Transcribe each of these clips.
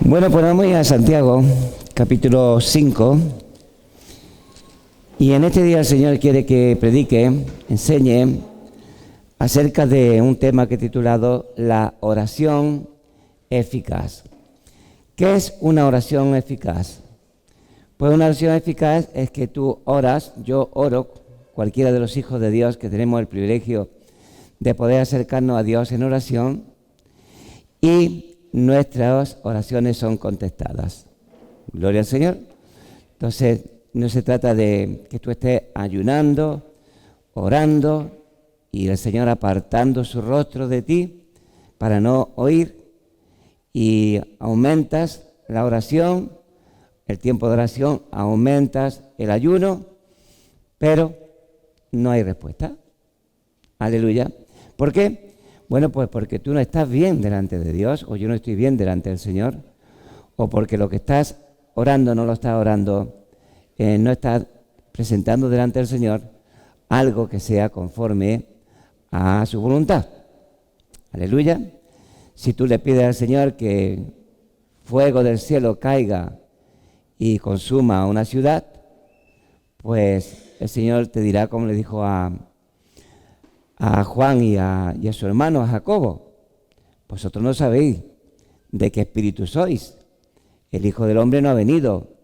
Bueno, pues vamos a Santiago, capítulo 5. Y en este día el Señor quiere que predique, enseñe acerca de un tema que he titulado La oración eficaz. ¿Qué es una oración eficaz? Pues una oración eficaz es que tú oras, yo oro, cualquiera de los hijos de Dios que tenemos el privilegio de poder acercarnos a Dios en oración, y nuestras oraciones son contestadas. Gloria al Señor. Entonces, no se trata de que tú estés ayunando, orando, y el Señor apartando su rostro de ti para no oír, y aumentas la oración, el tiempo de oración, aumentas el ayuno, pero no hay respuesta. Aleluya. ¿Por qué? Bueno, pues porque tú no estás bien delante de Dios, o yo no estoy bien delante del Señor, o porque lo que estás orando no lo estás orando, no estás presentando delante del Señor algo que sea conforme a su voluntad. Aleluya. Si tú le pides al Señor que fuego del cielo caiga y consuma una ciudad, pues el Señor te dirá, como le dijo a Juan y a su hermano, a Jacobo: vosotros no sabéis de qué espíritu sois. El Hijo del Hombre no ha venido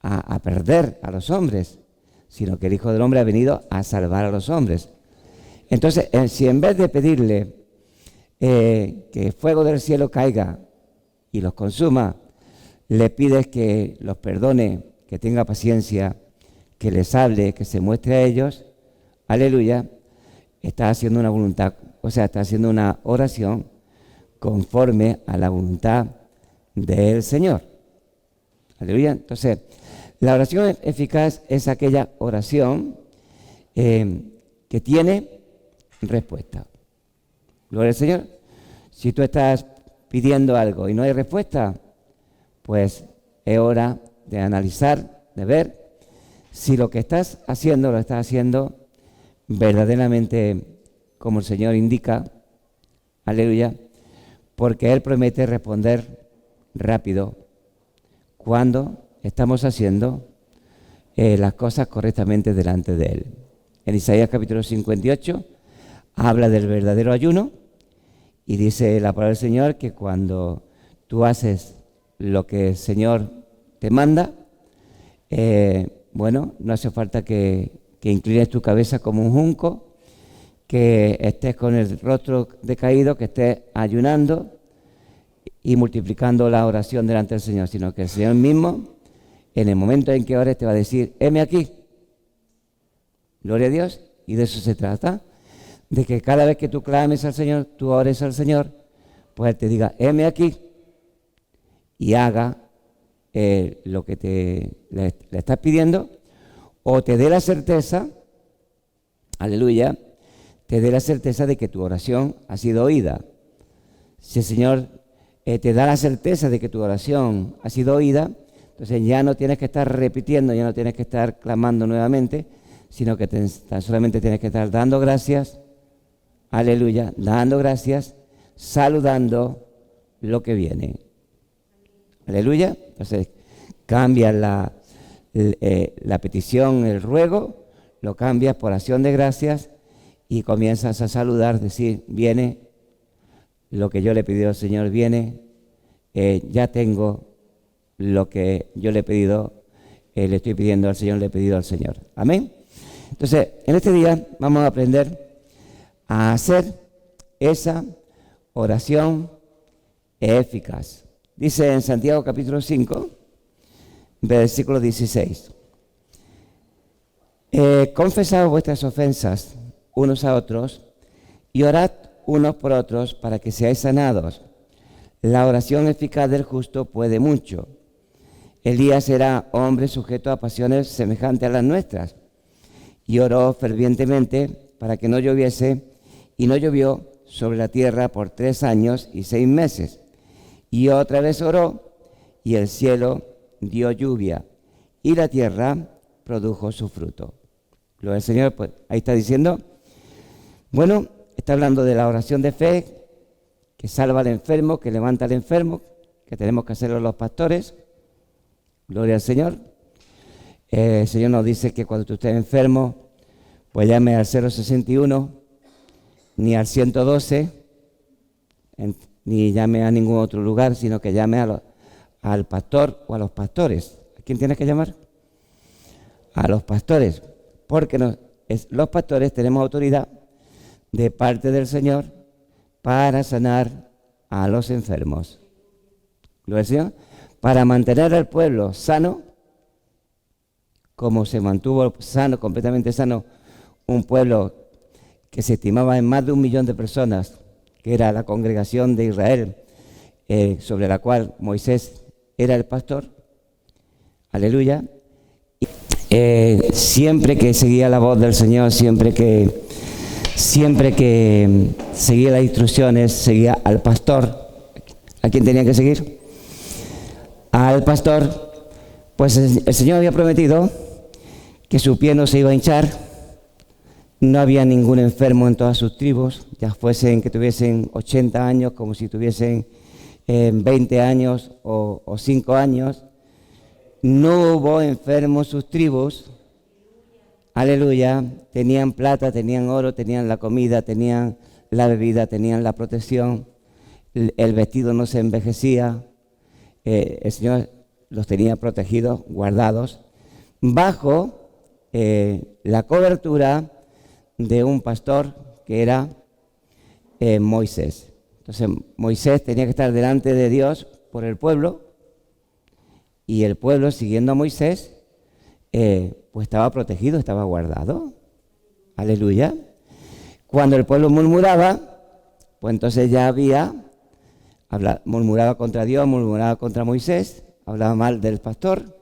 a perder a los hombres, sino que el Hijo del Hombre ha venido a salvar a los hombres. Entonces, si en vez de pedirle que fuego del cielo caiga y los consuma, le pides que los perdone, que tenga paciencia, que les hable, que se muestre a ellos, aleluya, está haciendo una voluntad, o sea, está haciendo una oración conforme a la voluntad del Señor. Aleluya. Entonces, la oración eficaz es aquella oración que tiene respuesta. Gloria al Señor. Si tú estás pidiendo algo y no hay respuesta, pues es hora de analizar, de ver si lo que estás haciendo lo estás haciendo verdaderamente como el Señor indica. Aleluya. Porque Él promete responder rápido cuando estamos haciendo las cosas correctamente delante de Él. En Isaías capítulo 58 habla del verdadero ayuno y dice la palabra del Señor que cuando tú haces lo que el Señor te manda, no hace falta que inclines tu cabeza como un junco, que estés con el rostro decaído, que estés ayunando y multiplicando la oración delante del Señor, sino que el Señor mismo, en el momento en que ores, te va a decir: heme aquí. Gloria a Dios. Y de eso se trata, de que cada vez que tú clames al Señor, tú ores al Señor, pues Él te diga: heme aquí, y haga lo que le estás pidiendo, o te dé la certeza, aleluya, te dé la certeza de que tu oración ha sido oída. Si el Señor te da la certeza de que tu oración ha sido oída, entonces ya no tienes que estar repitiendo, ya no tienes que estar clamando nuevamente, sino que tan solamente tienes que estar dando gracias, aleluya, dando gracias, saludando lo que viene. Aleluya. Entonces cambias la petición, el ruego, lo cambias por acción de gracias y comienzas a saludar, decir: viene lo que yo le he pedido al Señor, viene, ya tengo lo que yo le he pedido, le estoy pidiendo al Señor, le he pedido al Señor. Amén. Entonces, en este día vamos a aprender a hacer esa oración eficaz. Dice en Santiago capítulo 5, versículo 16: confesad vuestras ofensas unos a otros y orad unos por otros para que seáis sanados. La oración eficaz del justo puede mucho. Elías era hombre sujeto a pasiones semejantes a las nuestras y oró fervientemente para que no lloviese, y no llovió sobre la tierra por 3 años y 6 meses. Y otra vez oró, y el cielo dio lluvia, y la tierra produjo su fruto. Gloria al Señor. Pues ahí está diciendo, está hablando de la oración de fe, que salva al enfermo, que levanta al enfermo, que tenemos que hacerlo los pastores. Gloria al Señor. El Señor nos dice que cuando tú estés enfermo, pues llame al 061, ni al 112, ni llame a ningún otro lugar, sino que llame al pastor o a los pastores. ¿A quién tienes que llamar? A los pastores, porque los pastores tenemos autoridad de parte del Señor para sanar a los enfermos. Gloria al Señor. Para mantener al pueblo sano, como se mantuvo sano, completamente sano, un pueblo que se estimaba en más de 1 millón de personas, que era la congregación de Israel, sobre la cual Moisés era el pastor. Aleluya. Siempre que seguía la voz del Señor, siempre que seguía las instrucciones, seguía al pastor. ¿A quién tenía que seguir? Al pastor. Pues el Señor había prometido que su pie no se iba a hinchar, no había ningún enfermo en todas sus tribus, ya fuesen que tuviesen 80 años, como si tuviesen 20 años o 5 años. No hubo enfermos en sus tribus. Aleluya. Tenían plata, tenían oro, tenían la comida, tenían la bebida, tenían la protección. El vestido no se envejecía. El Señor los tenía protegidos, guardados, bajo la cobertura de un pastor que era Moisés. Entonces Moisés tenía que estar delante de Dios por el pueblo, y el pueblo, siguiendo a Moisés, pues estaba protegido, estaba guardado. Aleluya. Cuando el pueblo murmuraba, pues entonces ya murmuraba contra Dios, murmuraba contra Moisés, hablaba mal del pastor,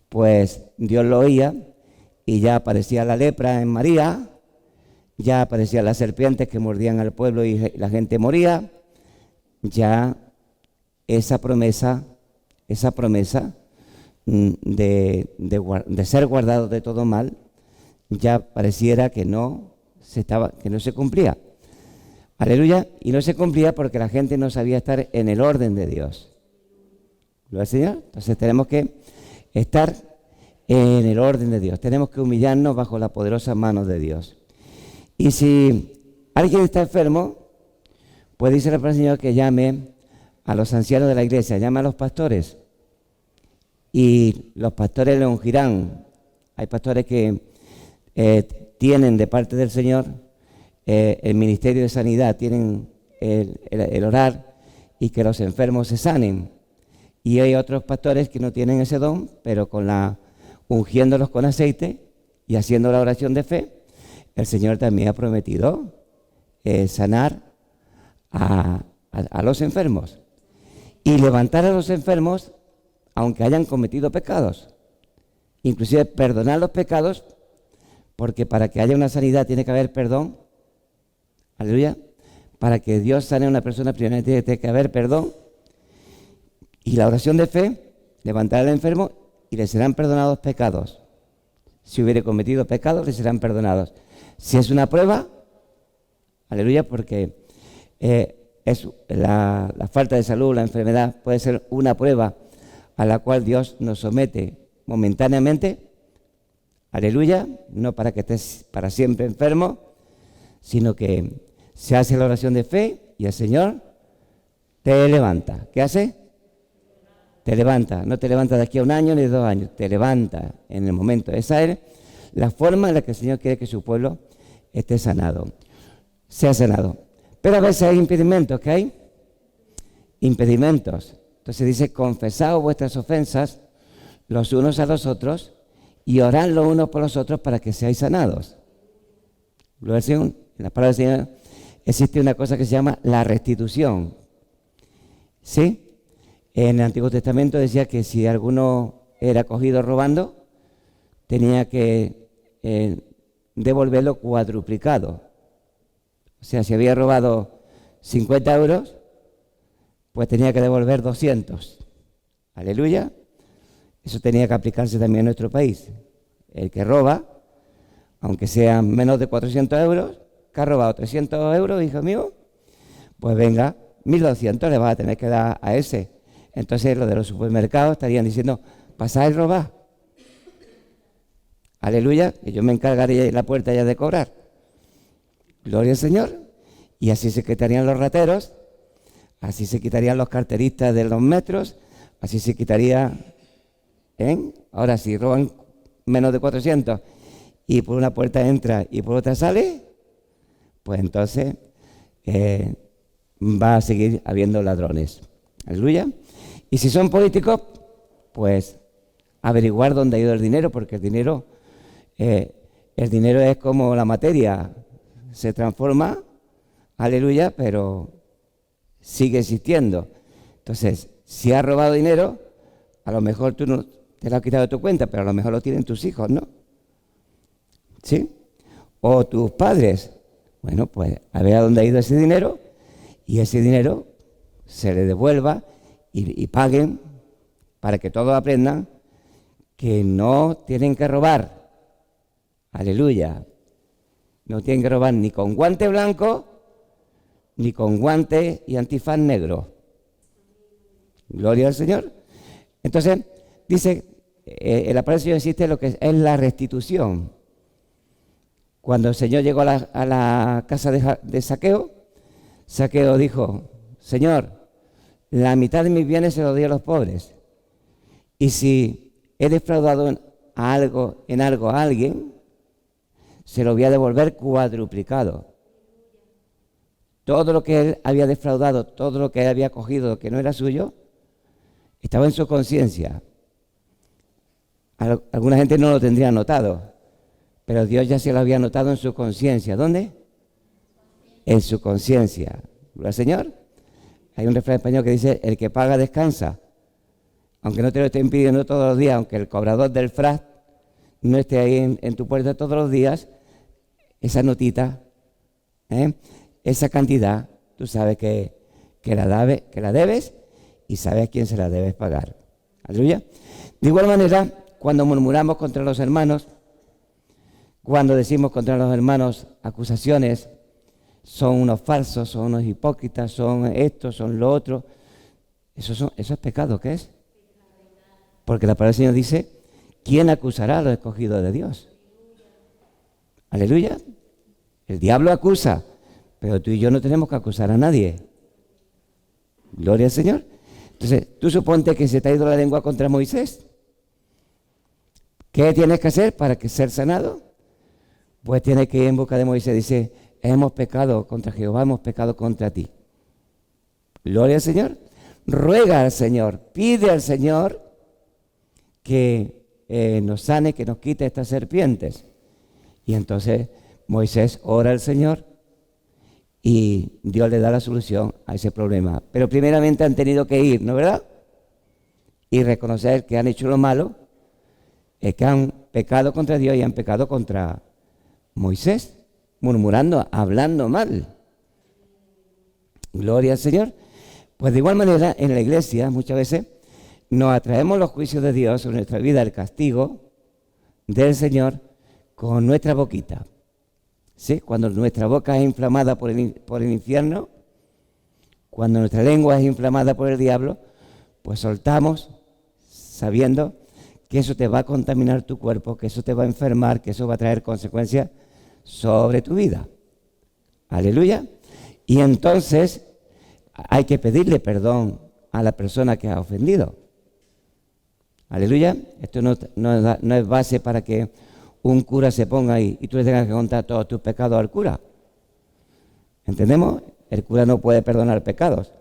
pues Dios lo oía, y ya aparecía la lepra en María, ya aparecían las serpientes que mordían al pueblo y la gente moría. Ya esa promesa de ser guardado de todo mal, ya pareciera que no se cumplía. Aleluya. Y no se cumplía porque la gente no sabía estar en el orden de Dios. ¿Lo ve, Señor? Entonces tenemos que estar en el orden de Dios. Tenemos que humillarnos bajo la poderosa mano de Dios. Y si alguien está enfermo, pues dice la palabra del Señor que llame a los ancianos de la iglesia, llame a los pastores, y los pastores le ungirán. Hay pastores que tienen de parte del Señor el ministerio de sanidad, tienen el orar y que los enfermos se sanen. Y hay otros pastores que no tienen ese don, pero ungiéndolos con aceite y haciendo la oración de fe, el Señor también ha prometido sanar a los enfermos y levantar a los enfermos aunque hayan cometido pecados, inclusive perdonar los pecados, porque para que haya una sanidad tiene que haber perdón. Aleluya. Para que Dios sane a una persona primero tiene que haber perdón, y la oración de fe, levantar al enfermo y le serán perdonados pecados. Si hubiere cometido pecados, le serán perdonados. Si es una prueba, aleluya, porque es la falta de salud, la enfermedad puede ser una prueba a la cual Dios nos somete momentáneamente, aleluya, no para que estés para siempre enfermo, sino que se hace la oración de fe y el Señor te levanta. ¿Qué hace? Te levanta. No te levanta de aquí a 1 año ni 2 años, te levanta en el momento. Esa es la forma en la que el Señor quiere que su pueblo esté sanado, sea sanado. Pero a veces hay impedimentos. ¿Qué hay? Impedimentos. Entonces dice: confesaos vuestras ofensas los unos a los otros y orad los unos por los otros para que seáis sanados. Gloria al Señor. En la palabra del Señor existe una cosa que se llama la restitución. ¿Sí? En el Antiguo Testamento decía que si alguno era cogido robando, tenía que devolverlo cuadruplicado. O sea, si había robado 50 euros, pues tenía que devolver 200. Aleluya. Eso tenía que aplicarse también en nuestro país. El que roba, aunque sean menos de 400 euros, que ha robado 300 euros, hijo mío, pues venga, 1.200 le vas a tener que dar a ese. Entonces los de los supermercados estarían diciendo, pasad y robad. Aleluya, que yo me encargaré en la puerta ya de cobrar. Gloria al Señor. Y así se quitarían los rateros, así se quitarían los carteristas de los metros, así se quitaría, ahora si roban menos de 400 y por una puerta entra y por otra sale, pues entonces va a seguir habiendo ladrones. Aleluya. Y si son políticos, pues averiguar dónde ha ido el dinero, porque el dinero es como la materia, se transforma, aleluya, pero sigue existiendo. Entonces, si has robado dinero, a lo mejor tú no te lo has quitado de tu cuenta, pero a lo mejor lo tienen tus hijos, ¿no? ¿Sí? O tus padres. Bueno, pues a ver a dónde ha ido ese dinero y ese dinero se le devuelva y paguen para que todos aprendan que no tienen que robar. Aleluya. No tienen que robar ni con guante blanco ni con guante y antifaz negro. Gloria al Señor. Entonces, dice, en la palabra del Señor existe lo que es la restitución. Cuando el Señor llegó a la casa de Zaqueo, Zaqueo dijo, Señor, la mitad de mis bienes se los doy a los pobres. Y si he defraudado en algo a alguien, se lo voy a devolver cuadruplicado. Todo lo que él había defraudado, todo lo que él había cogido que no era suyo, estaba en su conciencia. Alguna gente no lo tendría notado, pero Dios ya se lo había notado en su conciencia. ¿Dónde? En su conciencia. ¿Gloria al Señor? Hay un refrán español que dice, el que paga descansa. Aunque no te lo estén pidiendo todos los días, aunque el cobrador del FRAC no esté ahí en tu puerta todos los días, esa notita, esa cantidad, tú sabes que la debes y sabes a quién se la debes pagar. Aleluya. De igual manera, cuando murmuramos contra los hermanos, cuando decimos contra los hermanos acusaciones, son unos falsos, son unos hipócritas, son esto, son lo otro, eso es pecado, ¿qué es? Porque la palabra del Señor dice, ¿quién acusará a los escogidos de Dios? Aleluya. El diablo acusa, pero tú y yo no tenemos que acusar a nadie. Gloria al Señor. Entonces, tú suponte que se te ha ido la lengua contra Moisés. ¿Qué tienes que hacer para ser sanado? Pues tienes que ir en busca de Moisés. Dice, hemos pecado contra Jehová, hemos pecado contra ti. Gloria al Señor. Ruega al Señor, pide al Señor que nos sane, que nos quite estas serpientes. Y entonces Moisés ora al Señor y Dios le da la solución a ese problema. Pero primeramente han tenido que ir, ¿no es verdad? Y reconocer que han hecho lo malo, que han pecado contra Dios y han pecado contra Moisés, murmurando, hablando mal. Gloria al Señor. Pues de igual manera, en la iglesia muchas veces nos atraemos los juicios de Dios sobre nuestra vida, el castigo del Señor con nuestra boquita. ¿Sí? Cuando nuestra boca es inflamada por el infierno, cuando nuestra lengua es inflamada por el diablo, pues soltamos sabiendo que eso te va a contaminar tu cuerpo, que eso te va a enfermar, que eso va a traer consecuencias sobre tu vida. Aleluya. Y entonces hay que pedirle perdón a la persona que ha ofendido. Aleluya. Esto no es base para que un cura se ponga ahí y tú le tengas que contar todos tus pecados al cura. ¿Entendemos? El cura no puede perdonar pecados.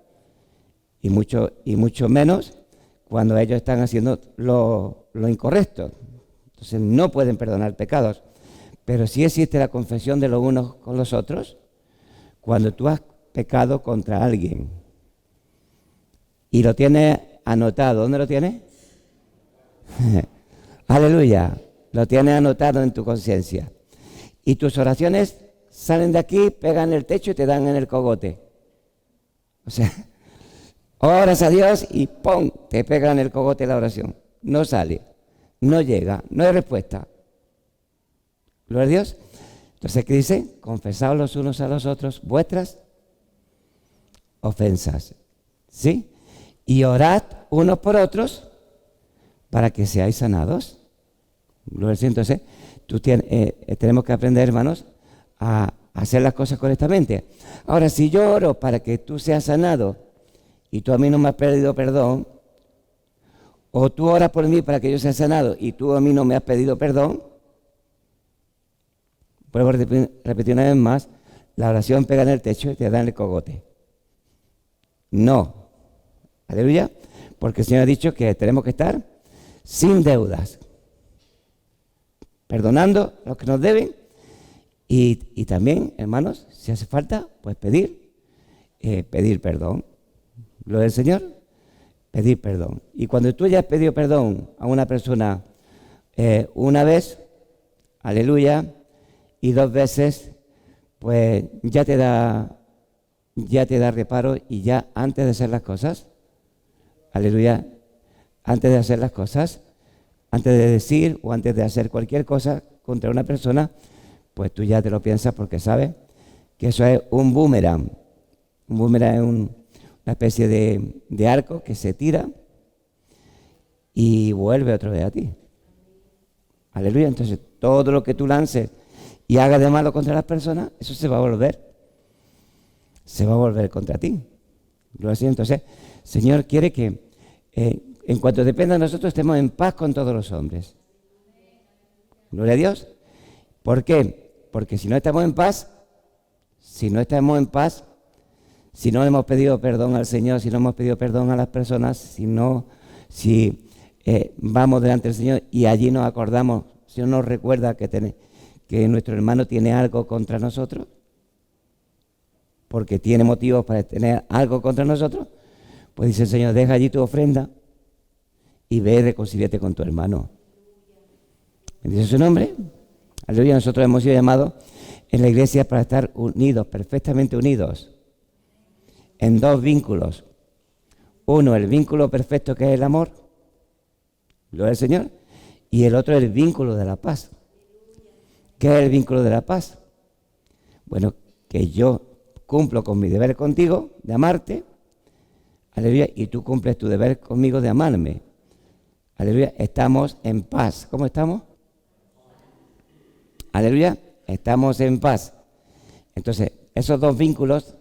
Y mucho menos cuando ellos están haciendo lo incorrecto. Entonces no pueden perdonar pecados. Pero sí existe la confesión de los unos con los otros cuando tú has pecado contra alguien. Y lo tienes anotado. ¿Dónde lo tienes? Aleluya. Lo tienes anotado en tu conciencia. Y tus oraciones salen de aquí, pegan en el techo y te dan en el cogote. O sea, oras a Dios y ¡pum! Te pegan en el cogote la oración. No sale, no llega, no hay respuesta. Gloria a Dios. Entonces, ¿qué dice? Confesaos los unos a los otros vuestras ofensas. ¿Sí? y orad unos por otros para que seáis sanados. Gloria al Señor. Entonces, tenemos que aprender, hermanos, a hacer las cosas correctamente. Ahora, si yo oro para que tú seas sanado y tú a mí no me has pedido perdón, o tú oras por mí para que yo sea sanado y tú a mí no me has pedido perdón, vuelvo a repetir una vez más, la oración pega en el techo y te da en el cogote. No. Aleluya. Porque el Señor ha dicho que tenemos que estar sin deudas, perdonando a los que nos deben y también, hermanos, si hace falta, pues pedir perdón. Lo del Señor, pedir perdón. Y cuando tú ya has pedido perdón a una persona una vez, aleluya, y 2 veces, pues ya te da reparo y ya antes de hacer las cosas, aleluya, antes de hacer las cosas, antes de decir o antes de hacer cualquier cosa contra una persona, pues tú ya te lo piensas porque sabes que eso es un boomerang. Un boomerang es una especie de arco que se tira y vuelve otra vez a ti. Aleluya. Entonces, todo lo que tú lances y hagas de malo contra las personas, eso se va a volver contra ti. Entonces, Señor quiere que en cuanto dependa de nosotros estemos en paz con todos los hombres. Gloria a Dios. ¿Por qué? Porque si no estamos en paz, si no hemos pedido perdón al Señor, si no hemos pedido perdón a las personas, si vamos delante del Señor y allí nos acordamos, si no nos recuerda que nuestro hermano tiene algo contra nosotros, porque tiene motivos para tener algo contra nosotros, pues dice el Señor, deja allí tu ofrenda y ve y reconcíliate con tu hermano. ¿Bendice su nombre? Aleluya. Nosotros hemos sido llamados en la iglesia para estar unidos, perfectamente unidos, en 2 vínculos. Uno, el vínculo perfecto que es el amor, gloria al Señor, y el otro, el vínculo de la paz. ¿Qué es el vínculo de la paz? Bueno, que yo cumplo con mi deber contigo de amarte, aleluya, y tú cumples tu deber conmigo de amarme. Aleluya, estamos en paz. ¿Cómo estamos? Aleluya, estamos en paz. Entonces, esos 2 vínculos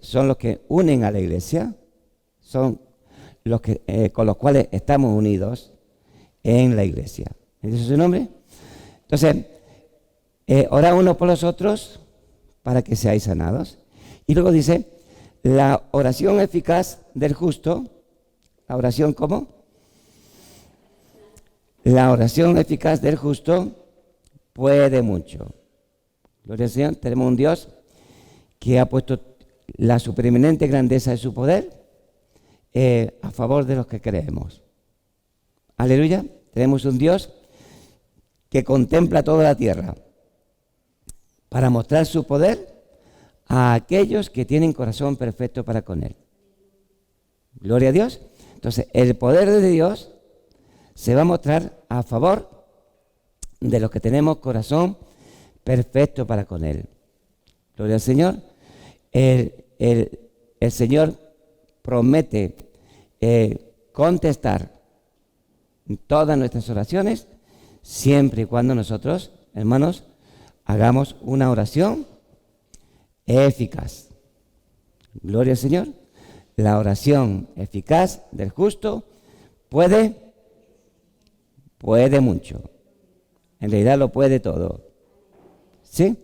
son los que unen a la iglesia, son los que con los cuales estamos unidos en la iglesia. ¿Ese es su nombre? Entonces, orad unos por los otros para que seáis sanados. Y luego dice, la oración eficaz del justo, ¿la oración cómo? La oración eficaz del justo puede mucho. Gloria al Señor. Tenemos un Dios que ha puesto la supereminente grandeza de su poder a favor de los que creemos. Aleluya. Tenemos un Dios que contempla toda la tierra para mostrar su poder a aquellos que tienen corazón perfecto para con Él. Gloria a Dios. Entonces, el poder de Dios se va a mostrar a favor de los que tenemos corazón perfecto para con Él. Gloria al Señor. El Señor promete contestar todas nuestras oraciones siempre y cuando nosotros, hermanos, hagamos una oración eficaz. Gloria al Señor. La oración eficaz del justo puede mucho. En realidad lo puede todo. ¿Sí?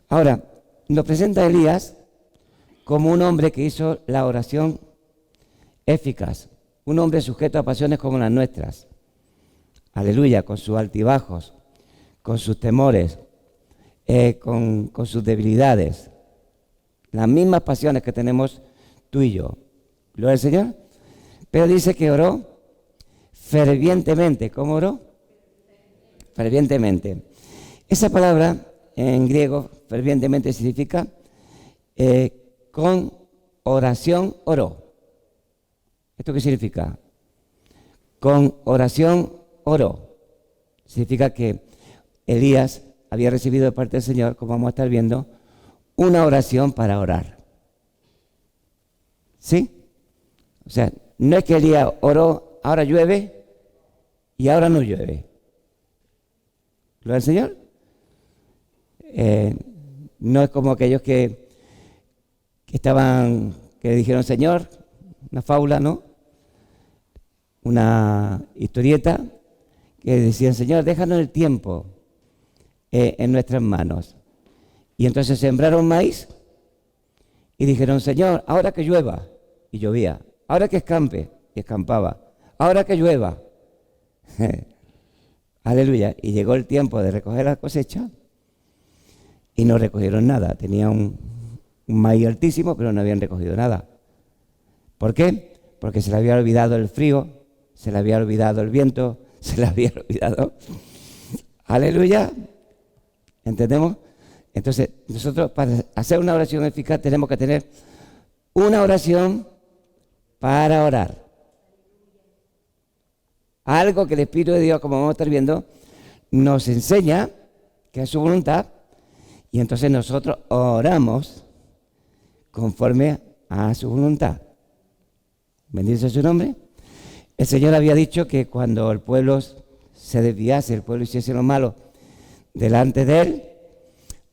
Ahora, nos presenta Elías como un hombre que hizo la oración eficaz. Un hombre sujeto a pasiones como las nuestras. Aleluya, con sus altibajos, con sus temores, con sus debilidades. Las mismas pasiones que tenemos tú y yo. Gloria al Señor. Pero dice que oró fervientemente. ¿Cómo oró? Fervientemente. Esa palabra en griego, fervientemente, significa con oración oró. ¿Esto qué significa? Con oración oró. Significa que Elías había recibido de parte del Señor, como vamos a estar viendo, una oración para orar. ¿Sí? O sea, no es que Elías oró, ahora llueve y ahora no llueve. ¿Gloria al Señor? No es como aquellos que que dijeron, Señor, una fábula, ¿no? Una historieta que decían, Señor, déjanos el tiempo en nuestras manos. Y entonces sembraron maíz y dijeron, Señor, ahora que llueva, y llovía. Ahora que escampe, y escampaba. Ahora que llueva. Aleluya. Y llegó el tiempo de recoger la cosecha y no recogieron nada. Tenían un maíz altísimo, pero no habían recogido nada. ¿Por qué? Porque se le había olvidado el frío, se le había olvidado el viento, se le había olvidado. Aleluya. ¿Entendemos? Entonces, nosotros para hacer una oración eficaz tenemos que tener una oración para orar. Algo que el Espíritu de Dios, como vamos a estar viendo, nos enseña que es su voluntad, y entonces nosotros oramos conforme a su voluntad. Bendito sea su nombre. El Señor había dicho que cuando el pueblo se desviase, el pueblo hiciese lo malo delante de Él,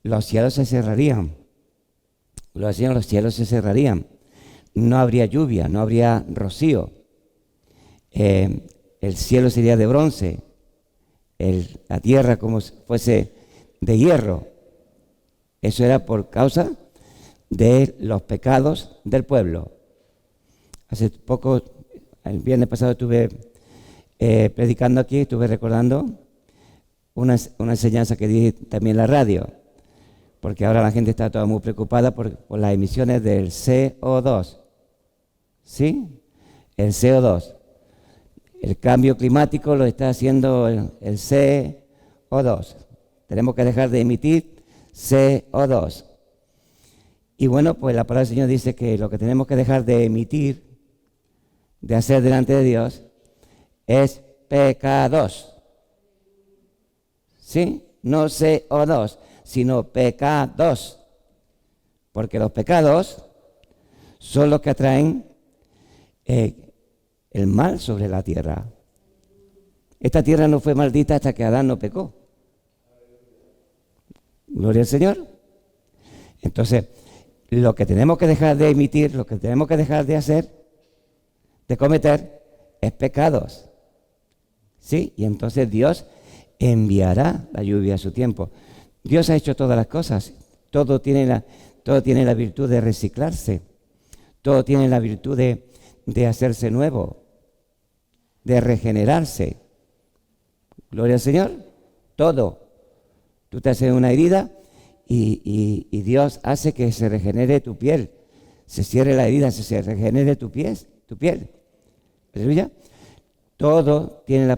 los cielos se cerrarían. Los cielos se cerrarían. No habría lluvia, no habría rocío. El cielo sería de bronce, la tierra como si fuese de hierro. Eso era por causa de los pecados del pueblo. Hace poco, el viernes pasado estuve predicando aquí, estuve recordando una enseñanza que di también en la radio, porque ahora la gente está toda muy preocupada por las emisiones del CO2. ¿Sí? El CO2. El cambio climático lo está haciendo el CO2. Tenemos que dejar de emitir CO2. Y bueno, pues la palabra del Señor dice que lo que tenemos que dejar de emitir, de hacer delante de Dios, es pecados. ¿Sí? No CO2, sino pecados. Porque los pecados son los que atraen el mal sobre la tierra. Esta tierra no fue maldita hasta que Adán no pecó. Gloria al Señor. Entonces, lo que tenemos que dejar de emitir, lo que tenemos que dejar de hacer, de cometer, es pecados. ¿Sí? Y entonces Dios enviará la lluvia a su tiempo. Dios ha hecho todas las cosas. Todo tiene la virtud de reciclarse. Todo tiene la virtud de hacerse nuevo, de regenerarse. Gloria al Señor. Todo. Tú te haces una herida y Dios hace que se regenere tu piel. Se cierre la herida, se regenere tu piel. ¿Aleluya? Todo tiene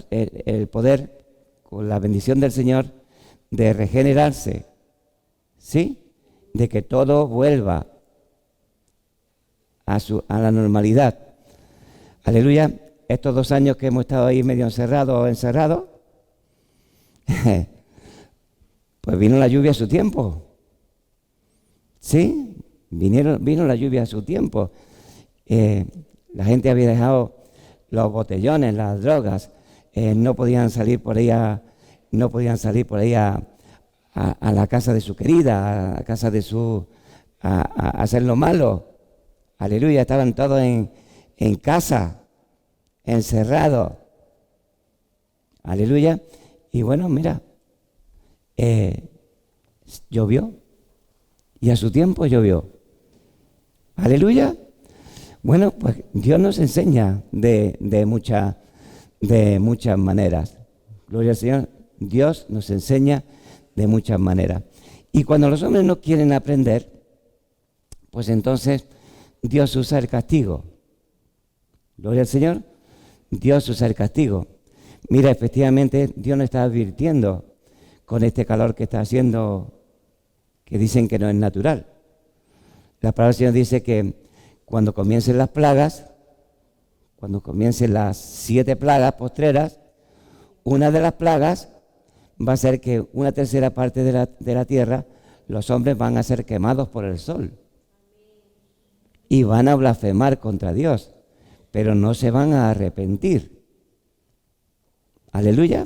el poder, con la bendición del Señor, de regenerarse. ¿Sí? De que todo vuelva a la normalidad. Aleluya. Estos 2 años que hemos estado ahí medio encerrados, pues vino la lluvia a su tiempo. ¿Sí? Vino la lluvia a su tiempo. La gente había dejado los botellones, las drogas, no podían salir por ahí a la casa de su querida, a la casa de a hacer lo malo. Aleluya, estaban todos en casa, encerrados. Aleluya. Y bueno, mira, llovió. Y a su tiempo llovió. Aleluya. Bueno, pues Dios nos enseña de muchas maneras. Gloria al Señor. Dios nos enseña de muchas maneras. Y cuando los hombres no quieren aprender, pues entonces Dios usa el castigo. Gloria al Señor. Dios usa el castigo. Mira, efectivamente, Dios nos está advirtiendo con este calor que está haciendo, que dicen que no es natural. La palabra del Señor dice que cuando comiencen las plagas, cuando comiencen las 7 plagas postreras, una de las plagas va a ser que una tercera parte de la tierra, los hombres van a ser quemados por el sol. Y van a blasfemar contra Dios. pero no se van a arrepentir. Aleluya.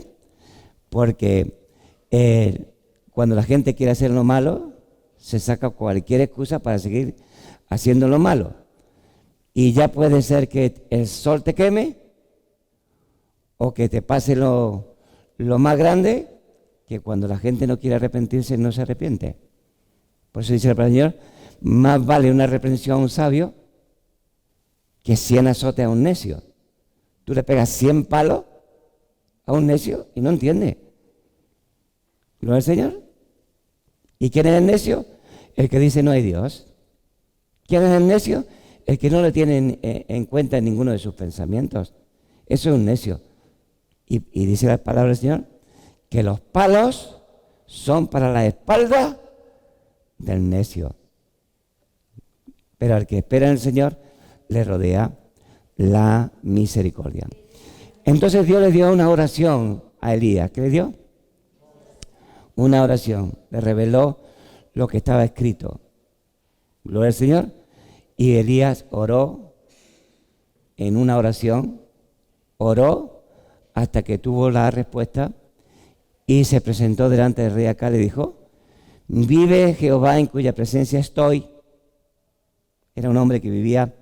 Porque cuando la gente quiere hacer lo malo, se saca cualquier excusa para seguir haciendo lo malo. Y ya puede ser que el sol te queme o que te pase lo más grande, que cuando la gente no quiere arrepentirse, no se arrepiente. Por eso dice el Señor, más vale una reprensión a un sabio que 100 azotes a un necio. Tú le pegas 100 palos a un necio y no entiende. ¿No es el Señor? ¿Y quién es el necio? El que dice no hay Dios. ¿Quién es el necio? El que no le tiene en cuenta en ninguno de sus pensamientos. Eso es un necio. Y dice la palabra del Señor que los palos son para la espalda del necio. Pero al que espera en el Señor le rodea la misericordia. Entonces Dios le dio una oración a Elías. ¿Qué le dio? Una oración. Le reveló lo que estaba escrito. Gloria al Señor. Y Elías oró en una oración. Oró hasta que tuvo la respuesta y se presentó delante del rey Acab y le dijo: vive Jehová en cuya presencia estoy. Era un hombre que vivía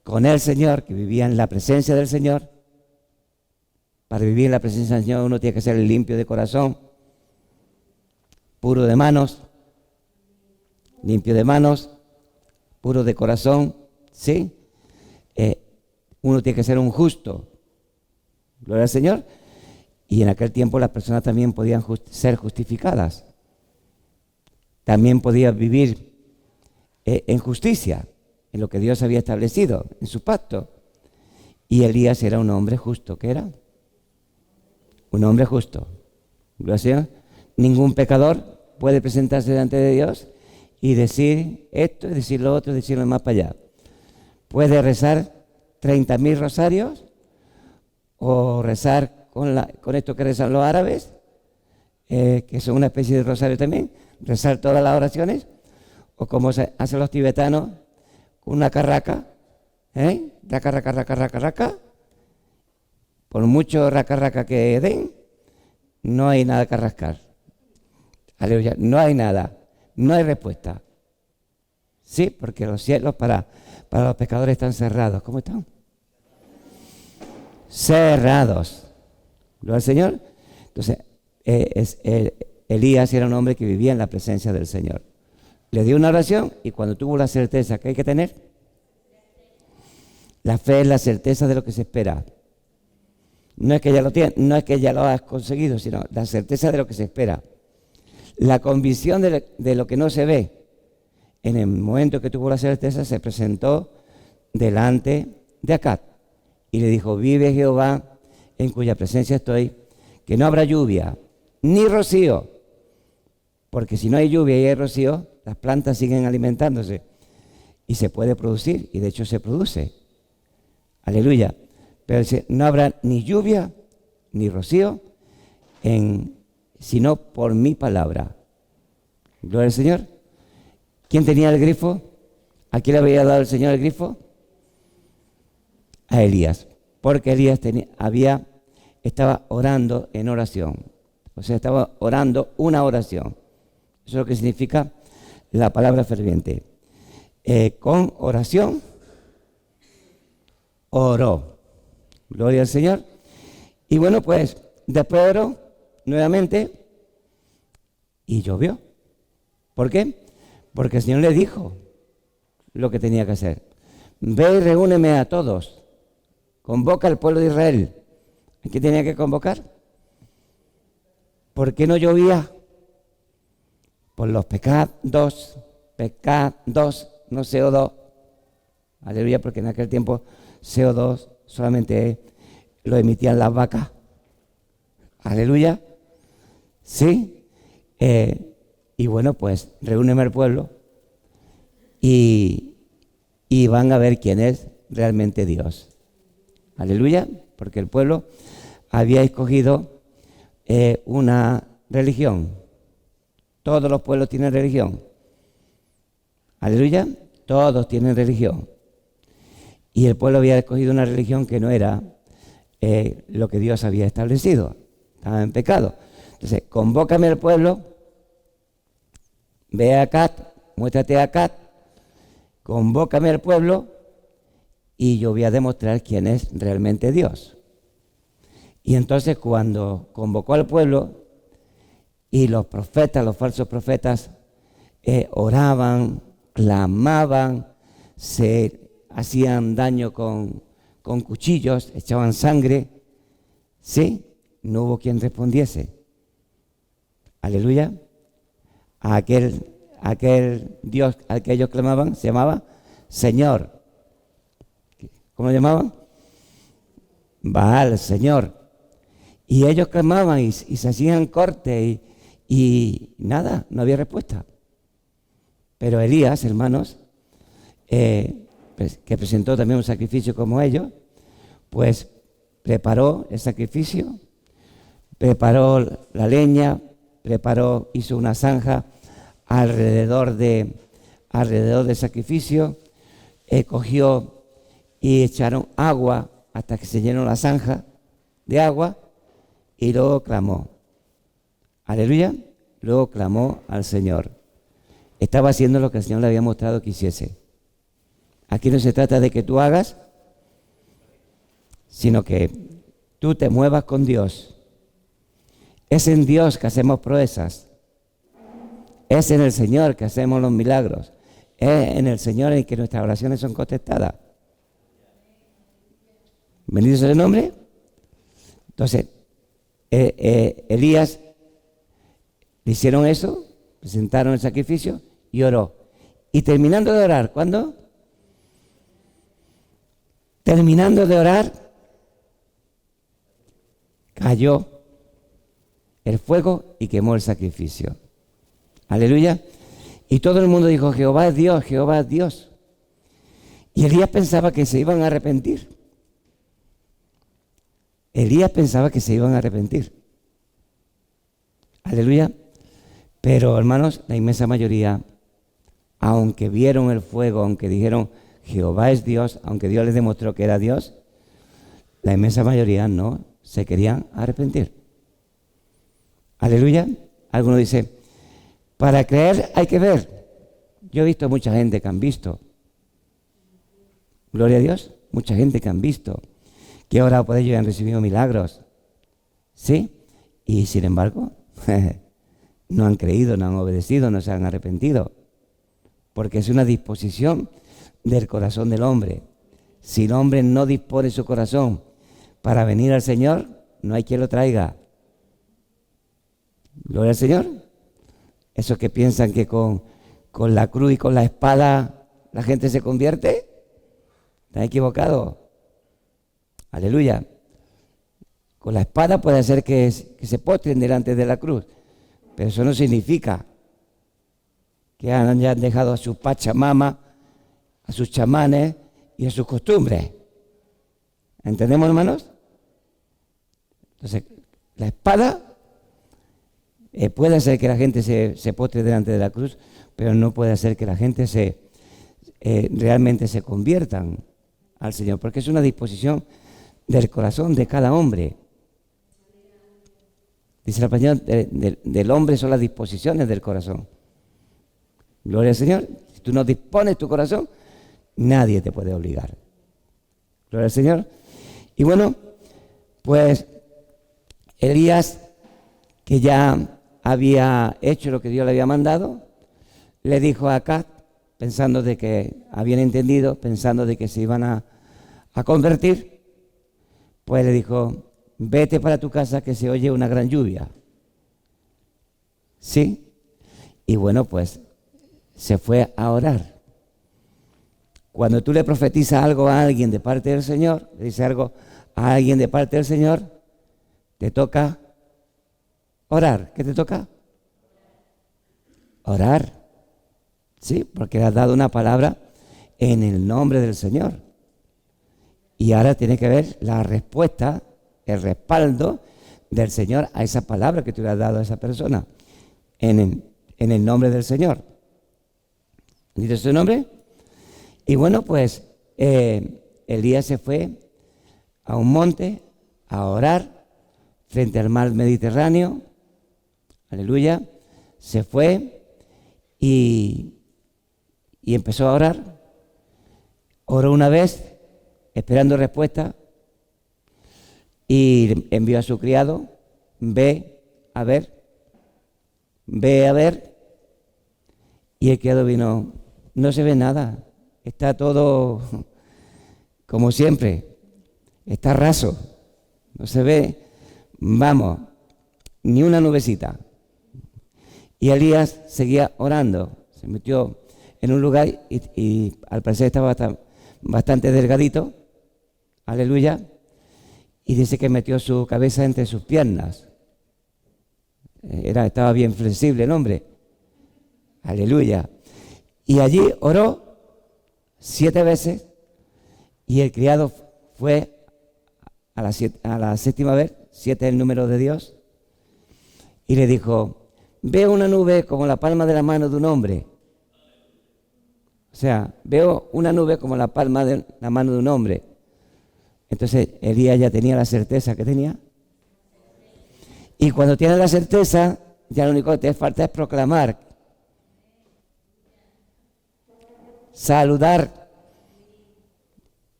con el Señor, que vivía en la presencia del Señor. Para vivir en la presencia del Señor uno tiene que ser limpio de corazón, puro de manos, limpio de manos, puro de corazón, ¿sí? Uno tiene que ser un justo. Gloria al Señor. Y en aquel tiempo las personas también podían ser justificadas. También podían vivir en justicia, en lo que Dios había establecido, en su pacto. Y Elías era un hombre justo. ¿Qué era? Un hombre justo. Gloria al Señor. Ningún pecador puede presentarse delante de Dios y decir esto, decir lo otro, decirlo más para allá. Puede rezar 30.000 rosarios o rezar con esto que rezan los árabes, que son una especie de rosario también, rezar todas las oraciones, o como se hacen los tibetanos, con una carraca, raca, raca, raca, raca, raca. Por mucho raca, raca que den, no hay nada que rascar. Aleluya, no hay nada, no hay respuesta. Sí, porque los cielos para los pecadores están cerrados. ¿Cómo están? Cerrados. ¿Gloria al Señor? Entonces, Elías era un hombre que vivía en la presencia del Señor. Le dio una oración y cuando tuvo la certeza que hay que tener, la fe es la certeza de lo que se espera. No es que ya lo tienes, no es que ya lo has conseguido, sino la certeza de lo que se espera. La convicción de lo que no se ve. En el momento que tuvo la certeza, se presentó delante de Acab y le dijo: vive Jehová en cuya presencia estoy, que no habrá lluvia ni rocío, porque si no hay lluvia y hay rocío, las plantas siguen alimentándose y se puede producir, y de hecho se produce. Aleluya. Pero dice: no habrá ni lluvia ni rocío sino por mi palabra. Gloria al Señor. ¿Quién tenía el grifo? ¿A quién le había dado el Señor el grifo? A Elías. Porque Elías estaba orando en oración. O sea, estaba orando una oración. Eso es lo que significa la palabra ferviente. Con oración, oró. Gloria al Señor. Y bueno, pues después oró nuevamente y llovió. ¿Por qué? Porque el Señor le dijo lo que tenía que hacer. Ve y reúneme a todos. Convoca al pueblo de Israel. ¿A qué tenía que convocar? ¿Por qué no llovía? Por los pecados, no CO2. Aleluya, porque en aquel tiempo CO2 solamente lo emitían las vacas. Aleluya. ¿Sí? Y bueno, pues reúneme al pueblo y van a ver quién es realmente Dios. Aleluya, porque el pueblo había escogido una religión. Todos los pueblos tienen religión. Aleluya, todos tienen religión. y el pueblo había escogido una religión que no era lo que Dios había establecido. Estaba en pecado. Entonces, convócame al pueblo, ve a Acat, muéstrate a Acat, convócame al pueblo y yo voy a demostrar quién es realmente Dios. Y entonces cuando convocó al pueblo y los profetas, los falsos profetas, oraban, clamaban, se hacían daño con cuchillos, echaban sangre, ¿sí? No hubo quien respondiese. Aleluya. Aquel Dios al que ellos clamaban se llamaba Señor. ¿Cómo lo llamaban? Baal, Señor. Y ellos clamaban y se hacían corte y nada, no había respuesta. Pero Elías, hermanos, que presentó también un sacrificio como ellos, pues preparó el sacrificio, preparó la leña, hizo una zanja alrededor del sacrificio, cogió y echaron agua hasta que se llenó la zanja de agua y luego clamó. Aleluya, luego clamó al Señor. Estaba haciendo lo que el Señor le había mostrado que hiciese. Aquí no se trata de que tú hagas, sino que tú te muevas con Dios. Es en Dios que hacemos proezas. Es en el Señor que hacemos los milagros. Es en el Señor en que nuestras oraciones son contestadas. Bendito sea el nombre. Entonces, Elías le hicieron eso, presentaron el sacrificio y oró. Y terminando de orar, ¿cuándo? Terminando de orar, cayó el fuego y quemó el sacrificio. Aleluya. Y todo el mundo dijo, Jehová es Dios, Jehová es Dios. Y Elías pensaba que se iban a arrepentir. Elías pensaba que se iban a arrepentir. Aleluya. Pero, hermanos, la inmensa mayoría, aunque vieron el fuego, aunque dijeron, Jehová es Dios, aunque Dios les demostró que era Dios, la inmensa mayoría no se querían arrepentir. Aleluya. Alguno dice, para creer hay que ver. Yo he visto mucha gente que han visto. Gloria a Dios. Mucha gente que han visto. Que ahora por ello han recibido milagros. ¿Sí? Y sin embargo, no han creído, no han obedecido, no se han arrepentido. Porque es una disposición del corazón del hombre. Si el hombre no dispone su corazón para venir al Señor, no hay quien lo traiga. Gloria al Señor. Esos que piensan que con la cruz y con la espada la gente se convierte, están equivocados. Aleluya. Con la espada puede hacer que se postren delante de la cruz, pero eso no significa que hayan dejado a sus pachamamas, a sus chamanes y a sus costumbres. ¿Entendemos, hermanos? Entonces, la espada puede hacer que la gente se postre delante de la cruz, pero no puede hacer que la gente realmente se conviertan al Señor, porque es una disposición del corazón de cada hombre. Dice la palabra del hombre son las disposiciones del corazón. Gloria al Señor. Si tú no dispones tu corazón, nadie te puede obligar. Gloria al Señor. Y bueno, pues Elías, que ya había hecho lo que Dios le había mandado, le dijo a Acab, pensando de que habían entendido, pensando de que se iban a convertir, pues le dijo, vete para tu casa que se oye una gran lluvia. ¿Sí? Y bueno, pues se fue a orar. Cuando tú le profetizas algo a alguien de parte del Señor, le dices algo a alguien de parte del Señor, te toca orar. ¿Qué te toca? Orar. Sí, porque le has dado una palabra en el nombre del Señor. Y ahora tiene que ver la respuesta, el respaldo del Señor a esa palabra que tú le has dado a esa persona. En el nombre del Señor. ¿Dice su nombre? Y bueno, pues Elías se fue a un monte a orar frente al mar Mediterráneo. Aleluya. Se fue y empezó a orar. Oró una vez, esperando respuesta, y envió a su criado: ve a ver. Y el criado vino: no se ve nada, está todo como siempre, está raso, no se ve, vamos, ni una nubecita. Y Elías seguía orando, se metió en un lugar y al parecer estaba bastante delgadito, aleluya, y dice que metió su cabeza entre sus piernas. Estaba bien flexible el hombre, aleluya. Y allí oró 7 veces y el criado fue a la 7ª vez, 7 es el número de Dios, y le dijo: veo una nube como la palma de la mano de un hombre. O sea, veo una nube como la palma de la mano de un hombre. Entonces Elías ya tenía la certeza que tenía. Y cuando tienes la certeza, ya lo único que te falta es proclamar, saludar.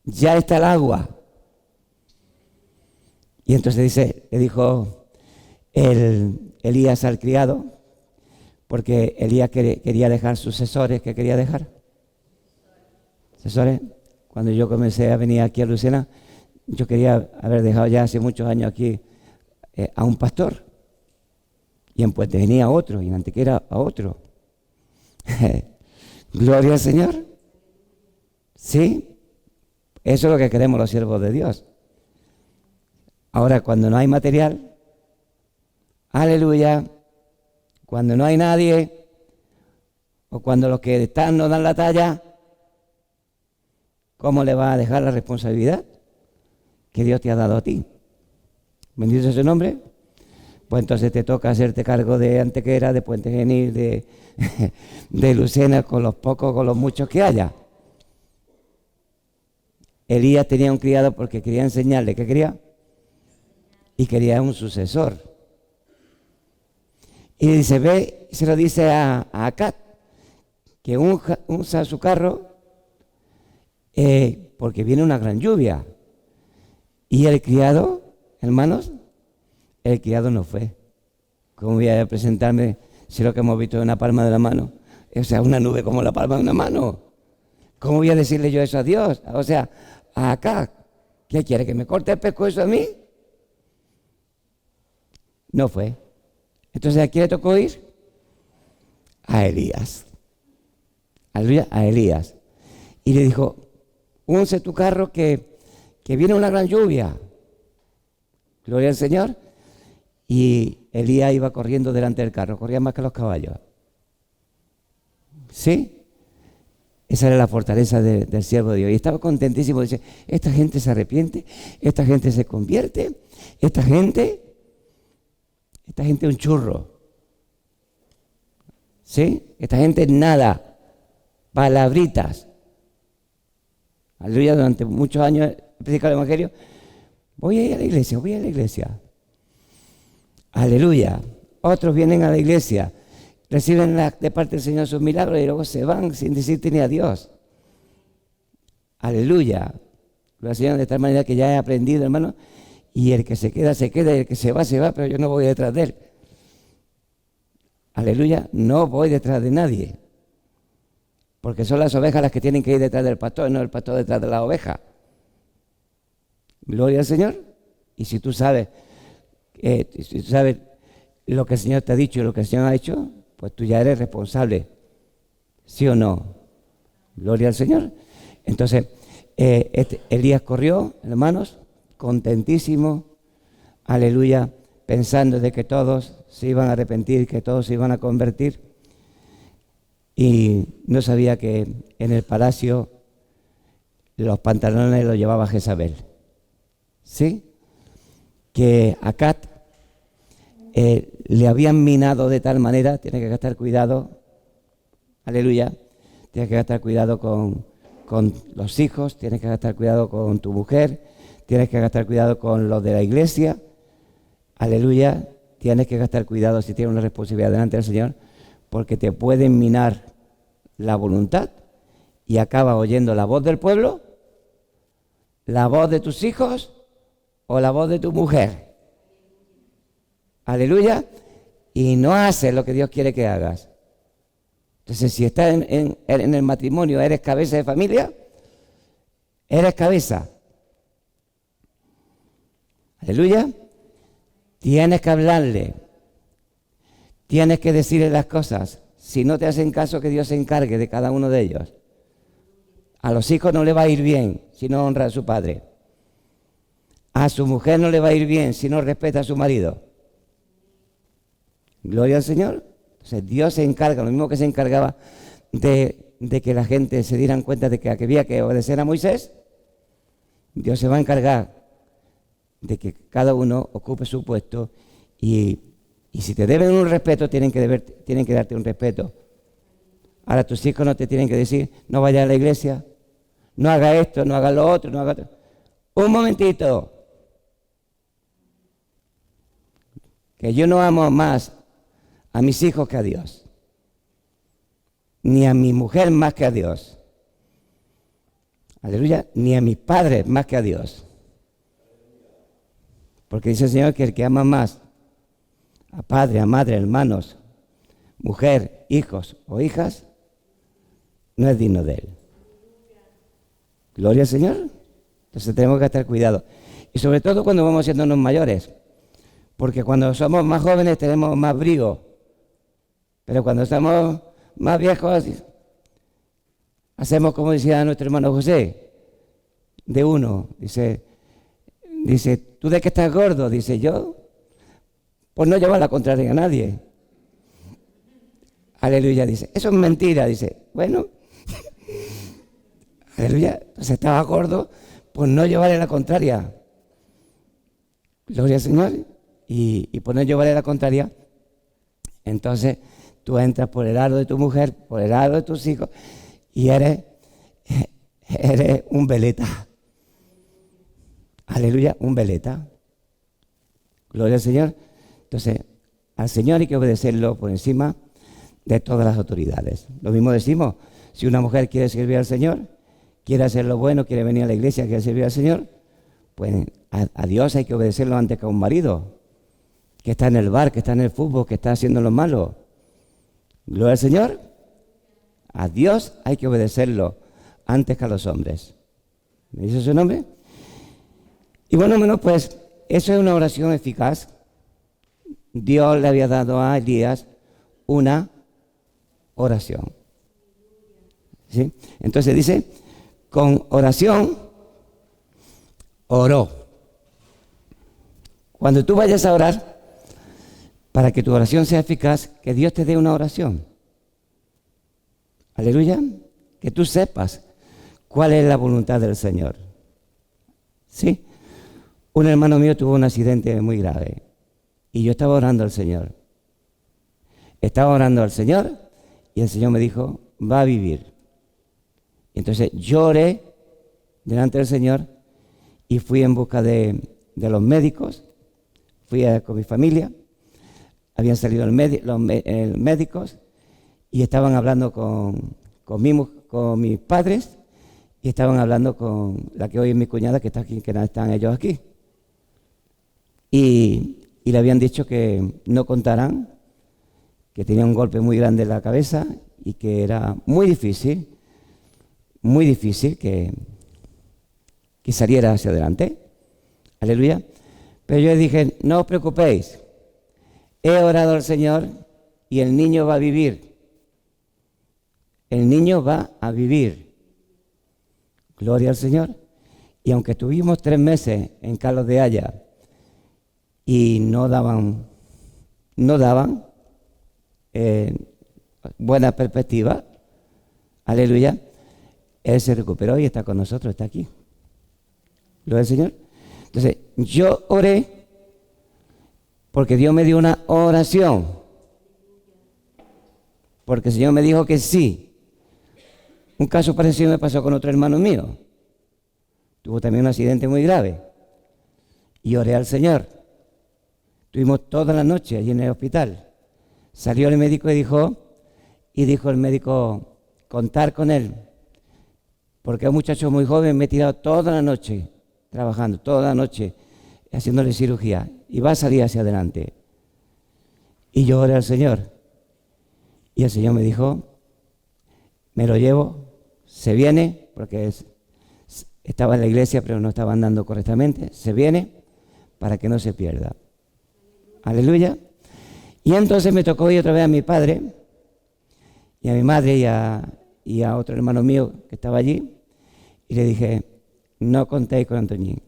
Ya está el agua. Y entonces le dijo Elías al criado, porque Elías quería dejar sucesores. ¿Qué quería dejar? Sucesores. Cuando yo comencé a venir aquí a Lucena, yo quería haber dejado ya hace muchos años aquí a un pastor. Y en Puente venía a otro, y en Antequera a otro. Gloria al Señor. Sí, eso es lo que queremos los siervos de Dios. Ahora, cuando no hay material, aleluya, cuando no hay nadie, o cuando los que están no dan la talla, ¿cómo le vas a dejar la responsabilidad que Dios te ha dado a ti? Bendito sea su nombre. Pues entonces te toca hacerte cargo de Antequera, de Puente Genil, de Lucena, con los pocos, con los muchos que haya. Elías tenía un criado porque quería enseñarle. ¿Qué quería? Y quería un sucesor. Y dice, ve, se lo dice a Acab, que usa su carro porque viene una gran lluvia. Y el criado, hermanos, el criado no fue. ¿Cómo voy a presentarme si lo que hemos visto es una palma de la mano? O sea, una nube como la palma de una mano. ¿Cómo voy a decirle yo eso a Dios? O sea, a Acab, ¿qué quiere? ¿Que me corte el pescuezo a mí? No fue. Entonces, ¿a quién le tocó ir? A Elías. Aleluya, a Elías. Y le dijo, unce tu carro que viene una gran lluvia. Gloria al Señor. Y Elías iba corriendo delante del carro, corría más que los caballos. ¿Sí? Esa era la fortaleza del siervo de Dios. Y estaba contentísimo. Dice, esta gente se arrepiente, esta gente se convierte, esta gente es un churro. ¿Sí? Esta gente nada, palabritas. Aleluya, durante muchos años he predicado el Evangelio. Voy a ir a la iglesia. Aleluya. Otros vienen a la iglesia, reciben de parte del Señor sus milagros y luego se van sin decirte ni a Dios. Aleluya. Lo hacían de tal manera que ya he aprendido, hermano, y el que se queda, se queda, y el que se va, pero yo no voy detrás de él. Aleluya, no voy detrás de nadie. Porque son las ovejas las que tienen que ir detrás del pastor, no el pastor detrás de la oveja. Gloria al Señor. Y si tú sabes lo que el Señor te ha dicho y lo que el Señor ha hecho, pues tú ya eres responsable. ¿Sí o no? Gloria al Señor. Entonces, Elías corrió, hermanos, contentísimo, aleluya, pensando de que todos se iban a arrepentir, que todos se iban a convertir. Y no sabía que en el palacio los pantalones los llevaba Jezabel. ¿Sí? Que Acab le habían minado de tal manera, tiene que gastar cuidado, aleluya, tiene que gastar cuidado con con los hijos, tienes que gastar cuidado con tu mujer, tienes que gastar cuidado con los de la iglesia. Aleluya, tienes que gastar cuidado si tienes una responsabilidad delante del Señor, porque te pueden minar la voluntad y acabas oyendo la voz del pueblo, la voz de tus hijos o la voz de tu mujer. Aleluya, y no haces lo que Dios quiere que hagas. Entonces, si estás en el matrimonio, eres cabeza de familia, eres cabeza. Aleluya. Tienes que hablarle. Tienes que decirle las cosas. Si no te hacen caso, que Dios se encargue de cada uno de ellos. A los hijos no le va a ir bien si no honra a su padre. A su mujer no le va a ir bien si no respeta a su marido. Gloria al Señor. Entonces Dios se encarga, lo mismo que se encargaba de que la gente se dieran cuenta de que había que obedecer a Moisés. Dios se va a encargar de que cada uno ocupe su puesto y si te deben un respeto, tienen que darte un respeto. Ahora tus hijos no te tienen que decir, no vayas a la iglesia, no haga esto, no haga lo otro, no haga otro. Un momentito. Que yo no amo más a mis hijos que a Dios, ni a mi mujer más que a Dios. Aleluya, ni a mis padres más que a Dios. Porque dice el Señor que el que ama más a padre, a madre, hermanos, mujer, hijos o hijas, no es digno de Él. Gloria al Señor. Entonces tenemos que estar cuidado. Y sobre todo cuando vamos haciéndonos mayores. Porque cuando somos más jóvenes tenemos más brío. Pero cuando estamos más viejos, hacemos como decía nuestro hermano José, de uno. Dice, ¿tú de qué estás gordo? Dice, yo, pues no llevar la contraria a nadie. Aleluya, dice, eso es mentira. Dice, bueno, aleluya, entonces estaba gordo, pues no llevarle la contraria. Gloria al Señor. Y por no llevarle la contraria, entonces tú entras por el aro de tu mujer, por el aro de tus hijos, y eres un veleta. Aleluya, un veleta. Gloria al Señor. Entonces, al Señor hay que obedecerlo por encima de todas las autoridades. Lo mismo decimos, si una mujer quiere servir al Señor, quiere hacer lo bueno, quiere venir a la iglesia, quiere servir al Señor, pues a Dios hay que obedecerlo antes que a un marido que está en el bar, que está en el fútbol, que está haciendo lo malo. Gloria al Señor. A Dios hay que obedecerlo antes que a los hombres. ¿Me dice su nombre? Y bueno, pues eso es una oración eficaz. Dios le había dado a Elías una oración. ¿Sí? Entonces dice, con oración oró. Cuando tú vayas a orar, para que tu oración sea eficaz, que Dios te dé una oración. Aleluya. Que tú sepas cuál es la voluntad del Señor. ¿Sí? Un hermano mío tuvo un accidente muy grave y yo estaba orando al Señor. Estaba orando al Señor y el Señor me dijo, va a vivir. Entonces yo oré delante del Señor y fui en busca de los médicos, fui con mi familia. Habían salido los médicos y estaban hablando con mis padres y estaban hablando con la que hoy es mi cuñada, que está aquí, que no están ellos aquí. Y le habían dicho que no contaran, que tenía un golpe muy grande en la cabeza y que era muy difícil que saliera hacia adelante. Aleluya. Pero yo le dije, no os preocupéis. He orado al Señor y el niño va a vivir. El niño va a vivir. Gloria al Señor. Y aunque estuvimos 3 meses en Carlos de Haya y no daban buena perspectiva, aleluya, Él se recuperó y está con nosotros, está aquí. Gloria al Señor. Entonces, yo oré porque Dios me dio una oración. Porque el Señor me dijo que sí. Un caso parecido me pasó con otro hermano mío. Tuvo también un accidente muy grave. Y oré al Señor. Estuvimos toda la noche allí en el hospital. Salió el médico y dijo el médico, contar con él. Porque a un muchacho muy joven me he tirado toda la noche trabajando, toda la noche haciéndole cirugía. Y va a salir hacia adelante. Y yo oré al Señor. Y el Señor me dijo, me lo llevo, se viene, porque estaba en la iglesia pero no estaba andando correctamente, se viene para que no se pierda. Aleluya. Y entonces me tocó ir otra vez a mi padre y a mi madre y a otro hermano mío que estaba allí y le dije, no contéis con Antoñín.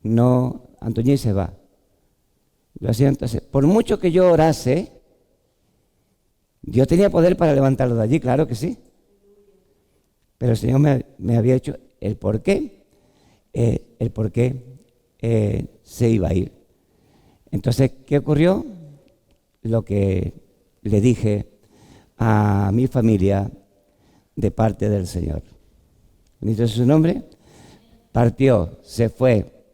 No, Antoñín se va. Lo hacía entonces. Por mucho que yo orase, Dios tenía poder para levantarlo de allí, claro que sí. Pero el Señor me había hecho el por qué se iba a ir. Entonces, ¿qué ocurrió? Lo que le dije a mi familia de parte del Señor. ¿Bendito es su nombre? Partió, se fue.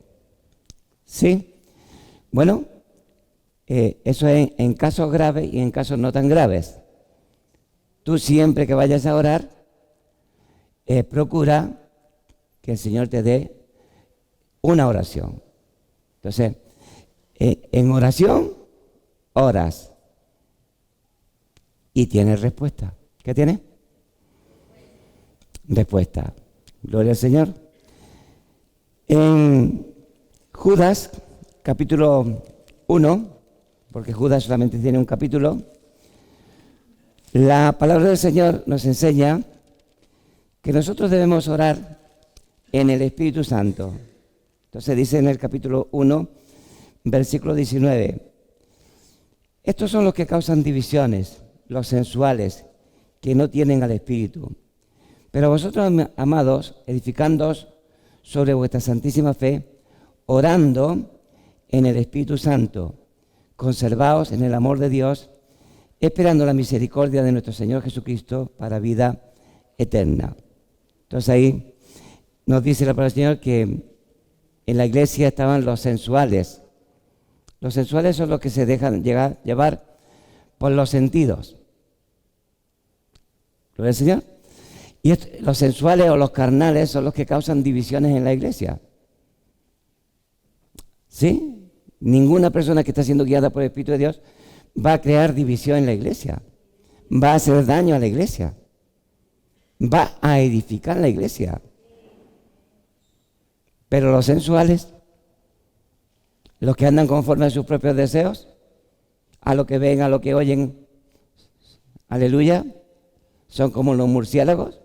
¿Sí? Bueno, eso es en casos graves y en casos no tan graves. Tú siempre que vayas a orar, procura que el Señor te dé una oración. Entonces, en oración, oras y tienes respuesta. ¿Qué tienes? Respuesta. Gloria al Señor. En Judas, capítulo 1, porque Judas solamente tiene un capítulo, la palabra del Señor nos enseña que nosotros debemos orar en el Espíritu Santo. Entonces dice en el capítulo 1, versículo 19, estos son los que causan divisiones, los sensuales, que no tienen al Espíritu. Pero vosotros, amados, edificándoos sobre vuestra santísima fe, orando en el Espíritu Santo, conservaos en el amor de Dios, esperando la misericordia de nuestro Señor Jesucristo para vida eterna. Entonces ahí nos dice la palabra del Señor que en la iglesia estaban los sensuales. Los sensuales son los que se dejan llevar por los sentidos. ¿Lo ve el Señor? Y los sensuales o los carnales son los que causan divisiones en la iglesia. ¿Sí? Ninguna persona que está siendo guiada por el Espíritu de Dios va a crear división en la iglesia. Va a hacer daño a la iglesia. Va a edificar la iglesia. Pero los sensuales, los que andan conforme a sus propios deseos, a lo que ven, a lo que oyen, aleluya, son como los murciélagos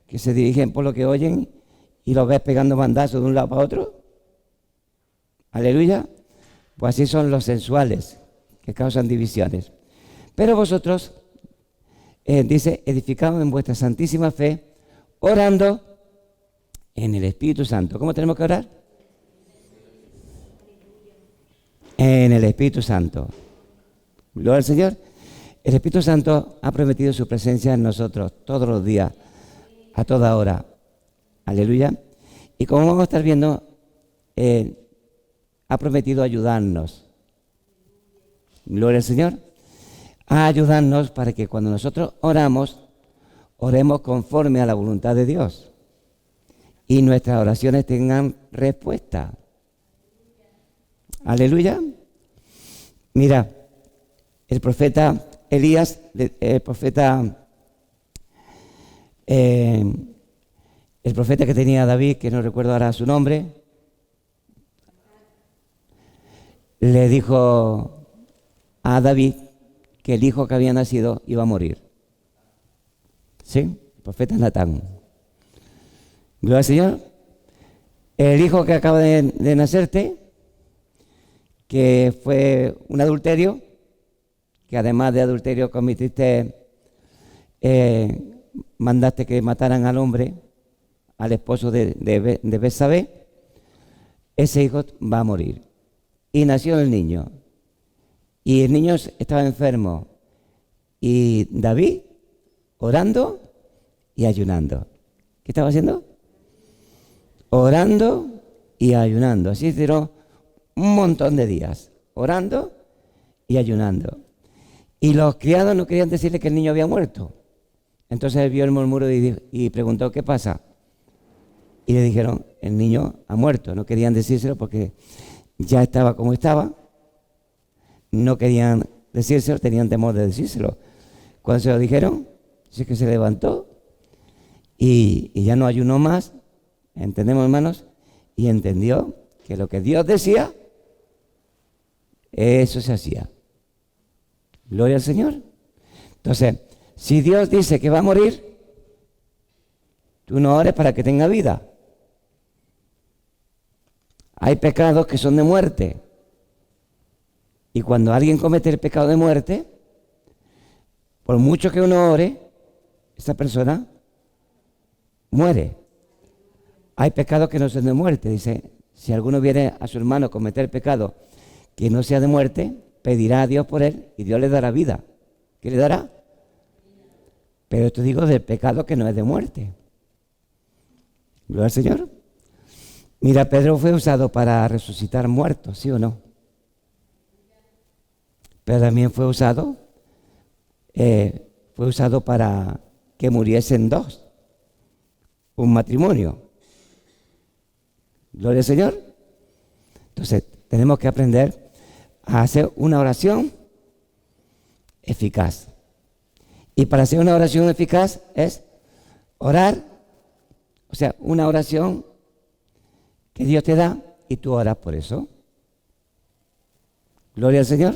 que se dirigen por lo que oyen y los ves pegando bandazos de un lado para otro. Aleluya. Pues así son los sensuales que causan divisiones. Pero vosotros, dice, edificados en vuestra santísima fe, orando en el Espíritu Santo. ¿Cómo tenemos que orar? En el Espíritu Santo. Gloria al Señor. El Espíritu Santo ha prometido su presencia en nosotros todos los días, a toda hora. Aleluya. Y como vamos a estar viendo, ha prometido ayudarnos. Gloria al Señor. A ayudarnos para que cuando nosotros oramos, oremos conforme a la voluntad de Dios. Y nuestras oraciones tengan respuesta. Aleluya. Mira, el profeta Elías, el profeta que tenía David, que no recuerdo ahora su nombre, le dijo a David que el hijo que había nacido iba a morir. ¿Sí? El profeta Natán. Gloria al Señor. El hijo que acaba de nacerte, que fue un adulterio, que además de adulterio cometiste, mandaste que mataran al hombre, al esposo de Betsabé, ese hijo va a morir. Y nació el niño. Y el niño estaba enfermo. Y David, orando y ayunando. ¿Qué estaba haciendo? Orando y ayunando. Así hicieron un montón de días, orando y ayunando. Y los criados no querían decirle que el niño había muerto. Entonces él vio el murmuro y preguntó, ¿qué pasa? Y le dijeron, el niño ha muerto. No querían decírselo porque ya estaba como estaba. No querían decírselo, tenían temor de decírselo. Cuando se lo dijeron, dice que se levantó y ya no ayunó más. ¿Entendemos, hermanos? Y entendió que lo que Dios decía, eso se hacía. Gloria al Señor. Entonces, si Dios dice que va a morir, tú no ores para que tenga vida. Hay pecados que son de muerte. Y cuando alguien comete el pecado de muerte, por mucho que uno ore, esa persona muere. Hay pecados que no son de muerte. Dice, si alguno viene a su hermano a cometer pecado que no sea de muerte, pedirá a Dios por él y Dios le dará vida. ¿Qué le dará? Pero esto digo del pecado que no es de muerte. Gloria al Señor. Mira, Pedro fue usado para resucitar muertos, ¿sí o no? Pero también fue usado para que muriesen dos. Un matrimonio. Gloria al Señor. Entonces, tenemos que aprender a hacer una oración eficaz. Y para hacer una oración eficaz es orar, o sea, una oración que Dios te da y tú oras por eso. Gloria al Señor.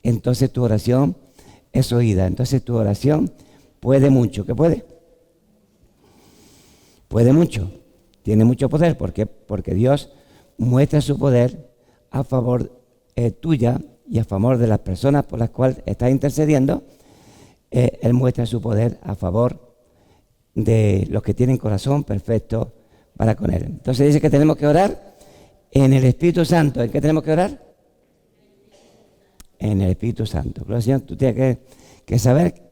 Entonces tu oración es oída. Entonces tu oración puede mucho. ¿Qué puede? Puede mucho. Tiene mucho poder. ¿Por qué? Porque Dios muestra su poder a favor tuya y a favor de las personas por las cuales estás intercediendo. Él muestra su poder a favor de los que tienen corazón perfecto para con Él. Entonces dice que tenemos que orar en el Espíritu Santo. ¿En qué tenemos que orar? En el Espíritu Santo. Gloria al Señor. Tú tienes que saber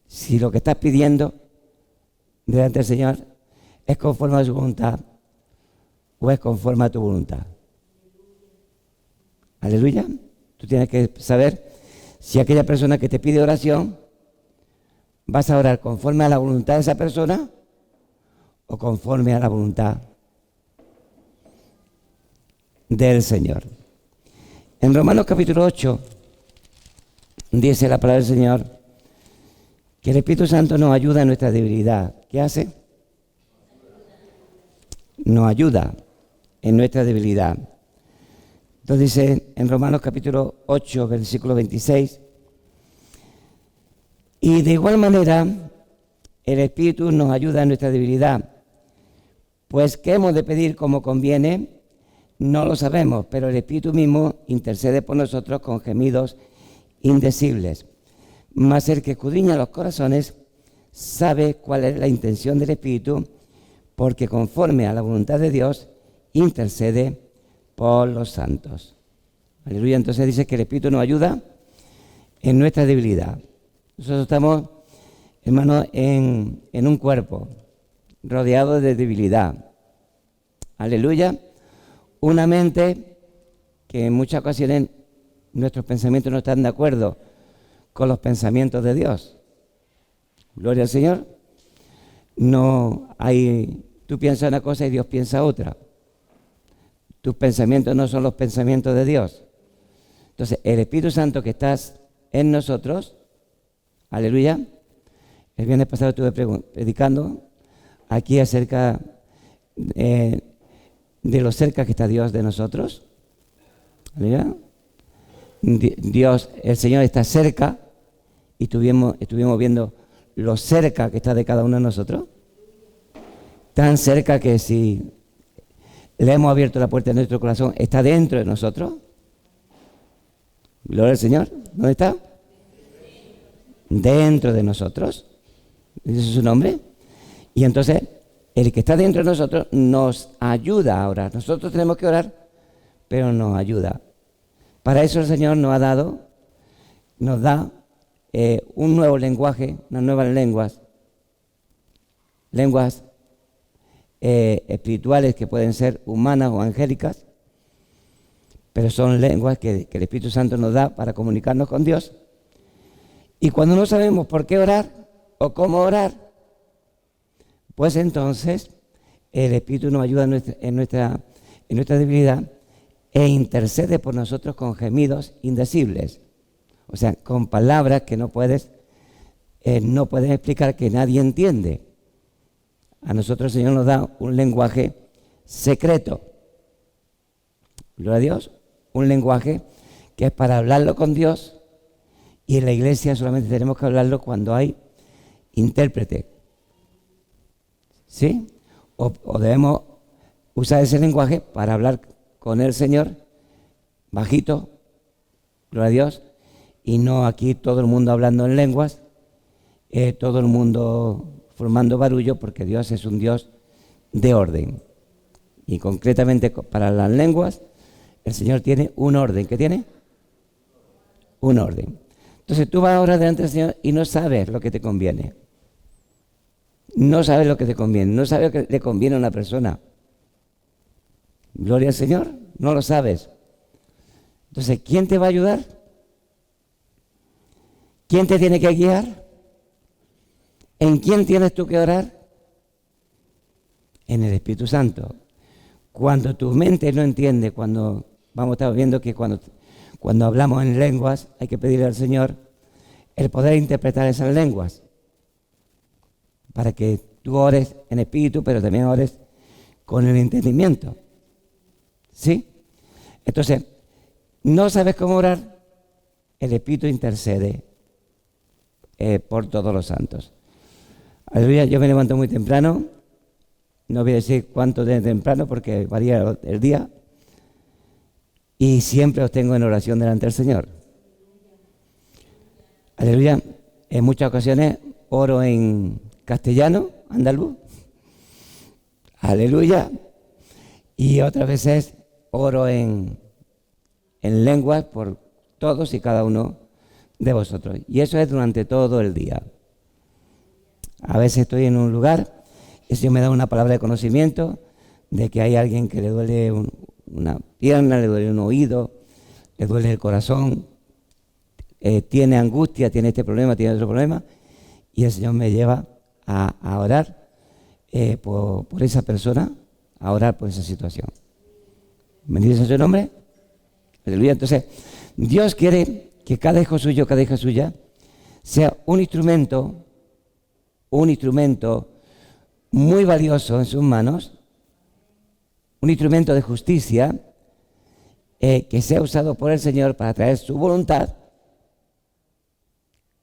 si lo que estás pidiendo delante del Señor es conforme a su voluntad o es conforme a tu voluntad. Aleluya. Tú tienes que saber si aquella persona que te pide oración, vas a orar conforme a la voluntad de esa persona o conforme a la voluntad del Señor. En Romanos capítulo 8 dice la palabra del Señor que el Espíritu Santo nos ayuda en nuestra debilidad. ¿Qué hace? Nos ayuda en nuestra debilidad. Entonces dice en Romanos capítulo 8, versículo 26, y de igual manera el Espíritu nos ayuda en nuestra debilidad, pues ¿qué hemos de pedir como conviene? No lo sabemos, pero el Espíritu mismo intercede por nosotros con gemidos indecibles. Mas el que escudriña los corazones sabe cuál es la intención del Espíritu, porque conforme a la voluntad de Dios intercede por los santos. Aleluya. Entonces dice que el Espíritu nos ayuda en nuestra debilidad. Nosotros estamos, hermanos, en un cuerpo rodeado de debilidad. Aleluya. Una mente que en muchas ocasiones nuestros pensamientos no están de acuerdo con los pensamientos de Dios. Gloria al Señor. No hay, tú piensas una cosa y Dios piensa otra. Tus pensamientos no son los pensamientos de Dios. Entonces, el Espíritu Santo que está en nosotros, aleluya. El viernes pasado estuve predicando aquí acerca de lo cerca que está Dios de nosotros. Aleluya. Dios, el Señor está cerca y estuvimos viendo lo cerca que está de cada uno de nosotros. Tan cerca que si le hemos abierto la puerta de nuestro corazón, está dentro de nosotros. Gloria al Señor. ¿Dónde está? Dentro de nosotros. Ese es su nombre. Y entonces, el que está dentro de nosotros nos ayuda a orar. Nosotros tenemos que orar, pero nos ayuda. Para eso el Señor nos da un nuevo lenguaje, unas nuevas lenguas, lenguas espirituales que pueden ser humanas o angélicas, pero son lenguas que el Espíritu Santo nos da para comunicarnos con Dios. Y cuando no sabemos por qué orar o cómo orar, pues entonces el Espíritu nos ayuda en nuestra debilidad e intercede por nosotros con gemidos indecibles. O sea, con palabras que no puedes explicar, que nadie entiende. A nosotros el Señor nos da un lenguaje secreto. Gloria a Dios. Un lenguaje que es para hablarlo con Dios, y en la iglesia solamente tenemos que hablarlo cuando hay intérprete. ¿Sí? O debemos usar ese lenguaje para hablar con el Señor bajito, gloria a Dios, y no aquí todo el mundo hablando en lenguas, todo el mundo formando barullo, porque Dios es un Dios de orden. Y concretamente para las lenguas, el Señor tiene un orden. ¿Qué tiene? Un orden. Entonces tú vas ahora delante del Señor y no sabes lo que te conviene. No sabes lo que te conviene. No sabes lo que le conviene a una persona. Gloria al Señor. No lo sabes. Entonces, ¿quién te va a ayudar? ¿Quién te tiene que guiar? ¿En quién tienes tú que orar? En el Espíritu Santo. Cuando tu mente no entiende, cuando vamos a estar viendo que cuando hablamos en lenguas hay que pedirle al Señor el poder interpretar esas lenguas para que tú ores en espíritu, pero también ores con el entendimiento. ¿Sí? Entonces, no sabes cómo orar, el Espíritu intercede por todos los santos. Aleluya, yo me levanto muy temprano, no voy a decir cuánto de temprano porque varía el día, y siempre os tengo en oración delante del Señor. Aleluya, en muchas ocasiones oro en castellano, andaluz, aleluya, y otras veces oro en lenguas por todos y cada uno de vosotros. Y eso es durante todo el día. A veces estoy en un lugar y el Señor me da una palabra de conocimiento de que hay alguien que le duele una pierna, le duele un oído, le duele el corazón, tiene angustia, tiene este problema, tiene otro problema, y el Señor me lleva a orar por esa persona, a orar por esa situación. Bendito sea su nombre. Aleluya. Entonces, Dios quiere que cada hijo suyo, cada hija suya, sea un instrumento muy valioso en sus manos, un instrumento de justicia que sea usado por el Señor para traer su voluntad,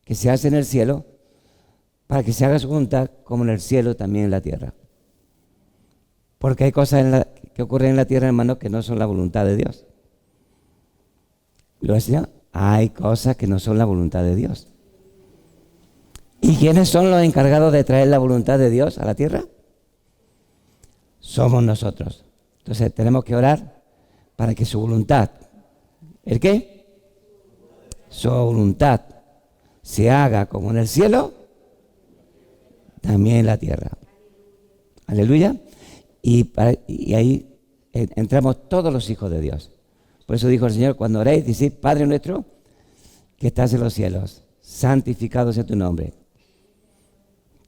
que se hace en el cielo, para que se haga su voluntad como en el cielo, también en la tierra. Porque hay cosas que ocurren en la tierra, hermanos, que no son la voluntad de Dios. ¿Lo decía? Hay cosas que no son la voluntad de Dios. ¿Y quiénes son los encargados de traer la voluntad de Dios a la tierra? Somos nosotros. Entonces tenemos que orar para que su voluntad, ¿el qué? Su voluntad se haga como en el cielo, también en la tierra. Aleluya. Y ahí entramos todos los hijos de Dios. Por eso dijo el Señor, cuando oréis, decid, Padre nuestro, que estás en los cielos, santificado sea tu nombre.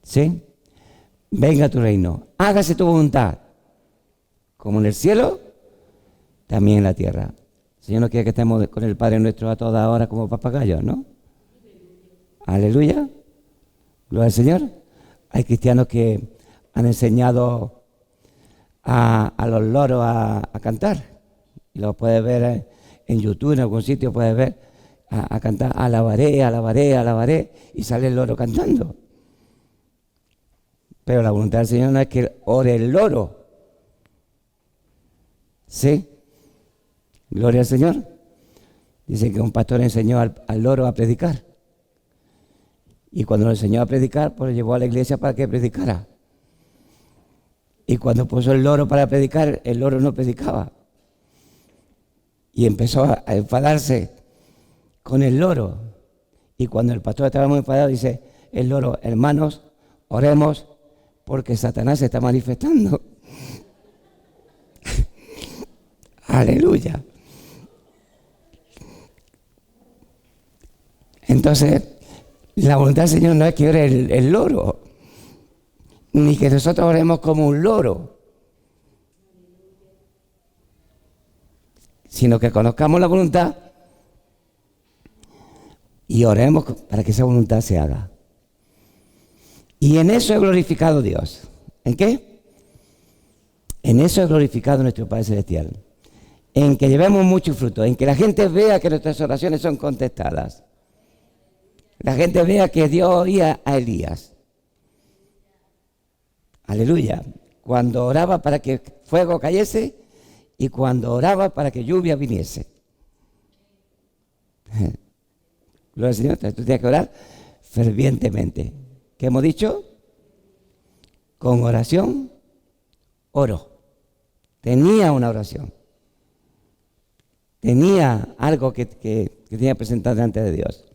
¿Sí? Venga tu reino, hágase tu voluntad, como en el cielo, también en la tierra. El Señor no quiere que estemos con el Padre nuestro a toda hora como papagayos, ¿no? Aleluya. Gloria al Señor. Hay cristianos que han enseñado a los loros a cantar. Y lo puedes ver en YouTube, en algún sitio puedes ver a cantar, alabaré, alabaré, alabaré, y sale el loro cantando. Pero la voluntad del Señor no es que ore el loro. ¿Sí? Gloria al Señor. Dice que un pastor enseñó al loro a predicar. Y cuando lo enseñó a predicar, pues lo llevó a la iglesia para que predicara. Y cuando puso el loro para predicar, el loro no predicaba. Y empezó a enfadarse con el loro. Y cuando el pastor estaba muy enfadado, dice el loro, hermanos, oremos porque Satanás se está manifestando. Aleluya. Entonces, la voluntad del Señor no es que ore el loro, ni que nosotros oremos como un loro, sino que conozcamos la voluntad y oremos para que esa voluntad se haga. Y en eso es glorificado Dios. ¿En qué? En eso es glorificado nuestro Padre Celestial. En que llevemos mucho fruto, en que la gente vea que nuestras oraciones son contestadas. La gente vea que Dios oía a Elías. Aleluya. Cuando oraba para que fuego cayese y cuando oraba para que lluvia viniese. Gloria al Señor. Tú tienes que orar fervientemente. ¿Qué hemos dicho? Con oración, oro. Tenía una oración. Tenía algo que tenía que presentar delante de Dios.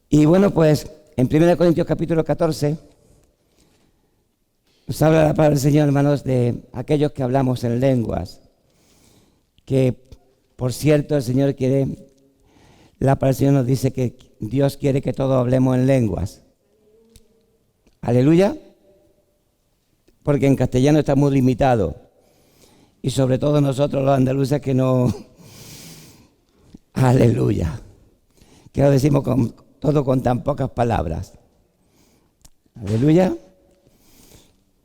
Y bueno, pues en 1 Corintios capítulo 14 nos habla la palabra del Señor, hermanos, de aquellos que hablamos en lenguas. Que, por cierto, el Señor quiere, la palabra del Señor nos dice que Dios quiere que todos hablemos en lenguas. Aleluya. Porque en castellano está muy limitado. Y sobre todo nosotros los andaluces que no... Aleluya. Que lo decimos todo con tan pocas palabras. Aleluya.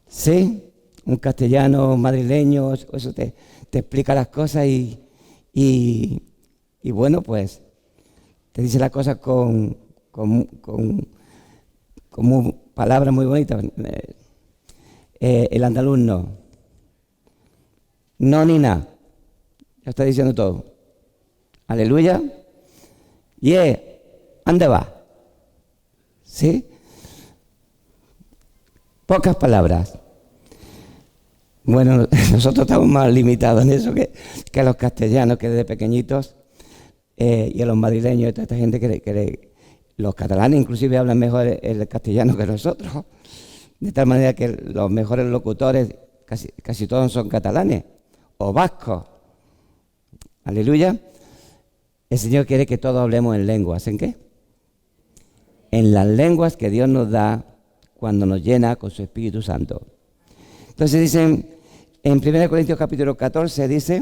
Sí, un castellano madrileño, eso te explica las cosas y bueno, pues te dice las cosas con palabras muy bonitas. El andaluz no. No ni nada. Ya está diciendo todo. Aleluya. ¿Dónde va? ¿Sí? Pocas palabras. Bueno, nosotros estamos más limitados en eso que los castellanos, que desde pequeñitos, y a los madrileños, y toda esta gente que los catalanes inclusive hablan mejor el castellano que nosotros. De tal manera que los mejores locutores casi todos son catalanes o vascos. Aleluya. El Señor quiere que todos hablemos en lenguas. ¿En qué? En las lenguas que Dios nos da cuando nos llena con su Espíritu Santo. Entonces dicen, en 1 Corintios capítulo 14, dice,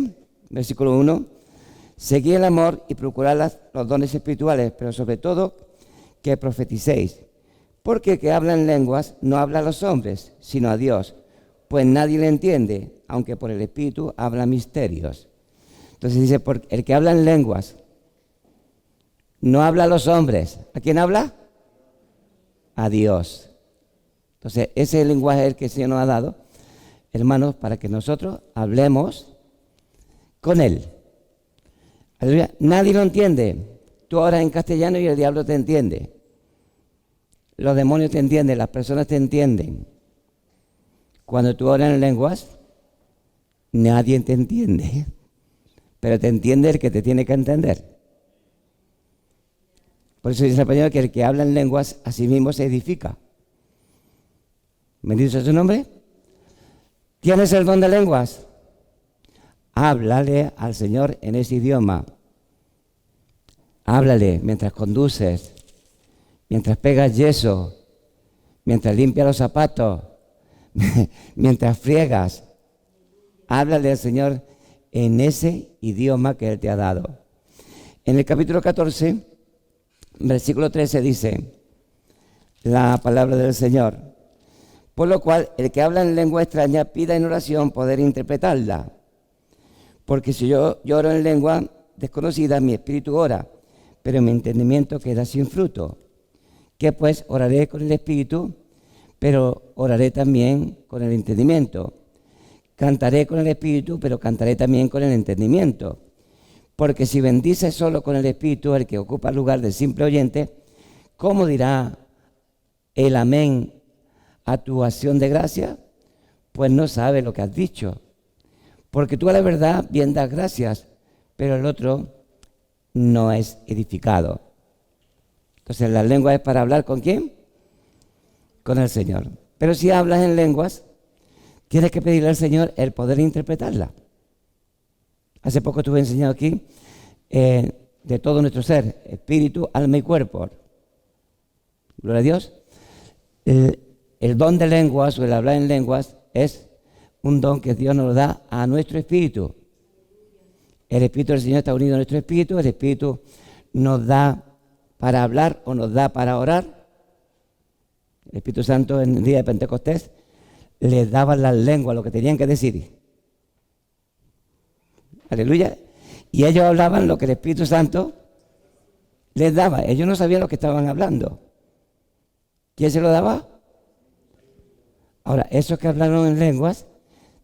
versículo 1, seguid el amor y procurad los dones espirituales, pero sobre todo que profeticéis. Porque el que habla en lenguas no habla a los hombres, sino a Dios, pues nadie le entiende, aunque por el Espíritu habla misterios. Entonces dice, el que habla en lenguas no habla a los hombres. ¿A quién habla? A Dios. Entonces, ese es el lenguaje que el Señor nos ha dado, hermanos, para que nosotros hablemos con Él. Aleluya. Nadie lo entiende. Tú oras en castellano y el diablo te entiende. Los demonios te entienden, las personas te entienden. Cuando tú oras en lenguas, nadie te entiende, pero te entiende el que te tiene que entender. Por eso dice el español que el que habla en lenguas a sí mismo se edifica. ¿Bendito sea su nombre? ¿Tienes el don de lenguas? Háblale al Señor en ese idioma. Háblale mientras conduces, mientras pegas yeso, mientras limpias los zapatos, mientras friegas. Háblale al Señor en ese idioma que Él te ha dado. En el capítulo 14, versículo 13 dice la palabra del Señor. Por lo cual, el que habla en lengua extraña pida en oración poder interpretarla. Porque si yo oro en lengua desconocida, mi espíritu ora, pero mi entendimiento queda sin fruto. Que pues oraré con el espíritu, pero oraré también con el entendimiento. Cantaré con el espíritu, pero cantaré también con el entendimiento. Porque si bendice solo con el espíritu el que ocupa el lugar del simple oyente, ¿cómo dirá el amén a tu acción de gracia? Pues no sabe lo que has dicho. Porque tú a la verdad bien das gracias, pero el otro no es edificado. Entonces la lengua es para hablar ¿con quién? Con el Señor. Pero si hablas en lenguas, tienes que pedirle al Señor el poder interpretarla. Hace poco estuve enseñando aquí de todo nuestro ser, espíritu, alma y cuerpo. Gloria a Dios. El don de lenguas o el hablar en lenguas es un don que Dios nos da a nuestro espíritu. El Espíritu del Señor está unido a nuestro espíritu. El Espíritu nos da para hablar o nos da para orar. El Espíritu Santo en el día de Pentecostés les daba las lenguas, lo que tenían que decir. Aleluya. Y ellos hablaban lo que el Espíritu Santo les daba. Ellos no sabían lo que estaban hablando. ¿Quién se lo daba? Ahora, esos que hablaron en lenguas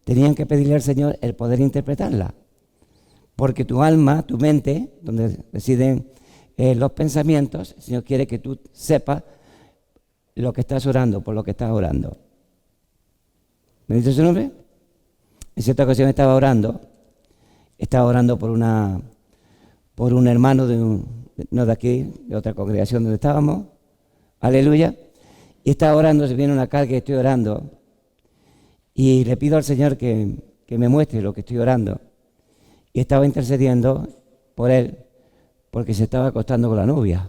tenían que pedirle al Señor el poder interpretarla. Porque tu alma, tu mente, donde residen los pensamientos, el Señor quiere que tú sepas lo que estás orando, por lo que estás orando. ¿Bendito su nombre? En cierta ocasión estaba orando por un hermano no de aquí, de otra congregación donde estábamos. Aleluya. Y estaba orando, se viene una carga y estoy orando. Y le pido al Señor que me muestre lo que estoy orando. Y estaba intercediendo por él, porque se estaba acostando con la novia.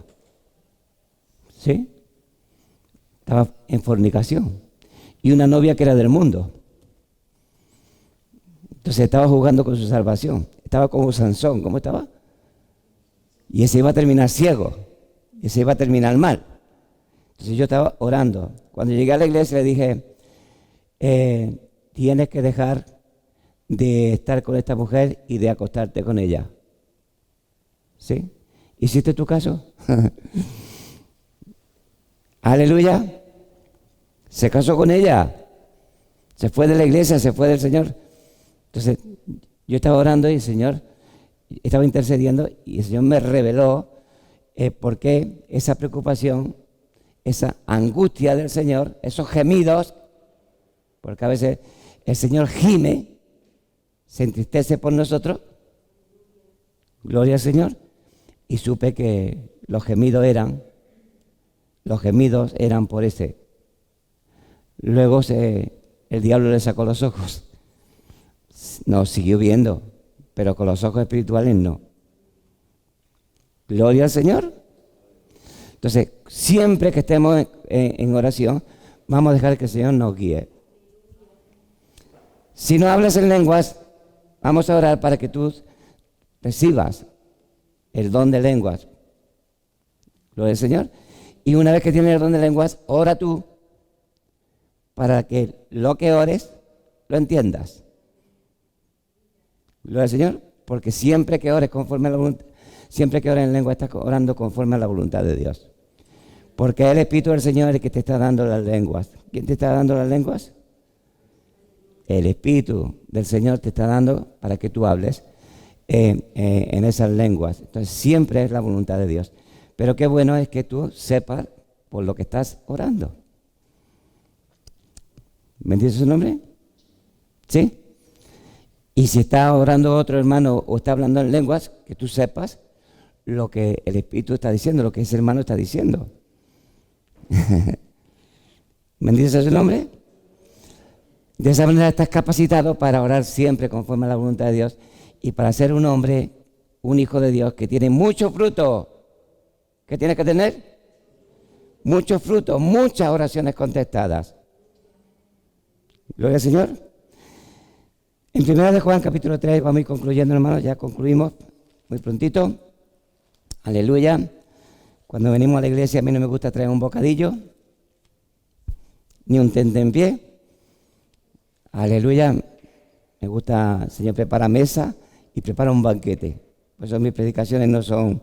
¿Sí? Estaba en fornicación. Y una novia que era del mundo. Entonces estaba jugando con su salvación. Estaba como Sansón. ¿Cómo estaba? Y ese iba a terminar ciego. Ese iba a terminar mal. Entonces yo estaba orando. Cuando llegué a la iglesia le dije, tienes que dejar de estar con esta mujer y de acostarte con ella. ¿Sí? ¿Hiciste tu caso? Aleluya. Se casó con ella. Se fue de la iglesia, se fue del Señor. Entonces yo estaba orando y el Señor estaba intercediendo y el Señor me reveló por qué esa preocupación, esa angustia del Señor, esos gemidos, porque a veces el Señor gime, se entristece por nosotros, gloria al Señor, y supe que los gemidos eran por ese. Luego el diablo le sacó los ojos, no, siguió viendo, pero con los ojos espirituales no. Gloria al Señor. Entonces, siempre que estemos en oración, vamos a dejar que el Señor nos guíe. Si no hablas en lenguas, vamos a orar para que tú recibas el don de lenguas. Gloria al Señor. Y una vez que tienes el don de lenguas, ora tú para que lo que ores lo entiendas. Gloria al Señor. Porque siempre que ores conforme a la voluntad, siempre que ores en lengua, estás orando conforme a la voluntad de Dios. Porque es el Espíritu del Señor el que te está dando las lenguas. ¿Quién te está dando las lenguas? El Espíritu del Señor te está dando para que tú hables en esas lenguas. Entonces siempre es la voluntad de Dios. Pero qué bueno es que tú sepas por lo que estás orando. ¿Bendito su nombre? ¿Sí? Y si está orando otro hermano o está hablando en lenguas, que tú sepas lo que el Espíritu está diciendo, lo que ese hermano está diciendo. ¿Bendito sea su nombre? De esa manera estás capacitado para orar siempre conforme a la voluntad de Dios y para ser un hombre, un hijo de Dios que tiene mucho fruto. ¿Qué tienes que tener? Mucho fruto, muchas oraciones contestadas. Gloria al Señor. En 1 de Juan capítulo 3, vamos a ir concluyendo, hermanos, ya concluimos muy prontito. Aleluya. Cuando venimos a la iglesia a mí no me gusta traer un bocadillo, ni un tentempié. Aleluya. Me gusta, el Señor prepara mesa y prepara un banquete. Por eso mis predicaciones no son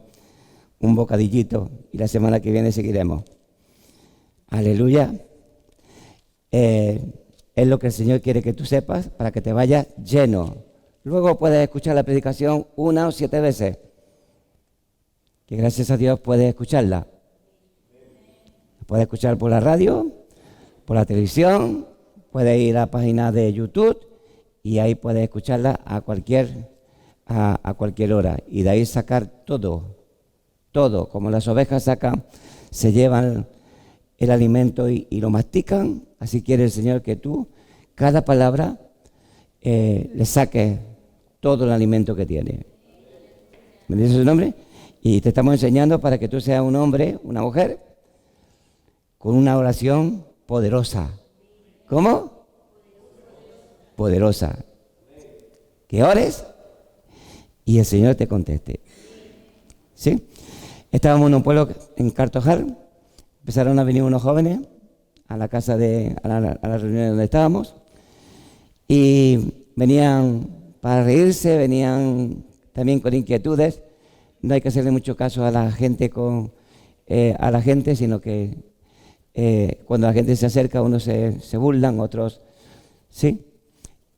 un bocadillito y la semana que viene seguiremos. Aleluya. Es lo que el Señor quiere que tú sepas para que te vayas lleno. Luego puedes escuchar la predicación 1 o 7 veces. Que gracias a Dios puedes escucharla. Puedes escuchar por la radio, por la televisión, puedes ir a la página de YouTube y ahí puedes escucharla a cualquier hora. Y de ahí sacar todo, como las ovejas sacan, se llevan el alimento y lo mastican. Así quiere el Señor que tú, cada palabra, le saques todo el alimento que tiene. ¿Bendice su nombre? Y te estamos enseñando para que tú seas un hombre, una mujer, con una oración poderosa. ¿Cómo? Poderosa. Que ores y el Señor te conteste. ¿Sí? Estábamos en un pueblo en Cartojal. Empezaron a venir unos jóvenes a la casa a la reunión donde estábamos. Y venían para reírse, venían también con inquietudes. No hay que hacerle mucho caso a la gente sino que cuando la gente se acerca, unos se burlan, otros sí.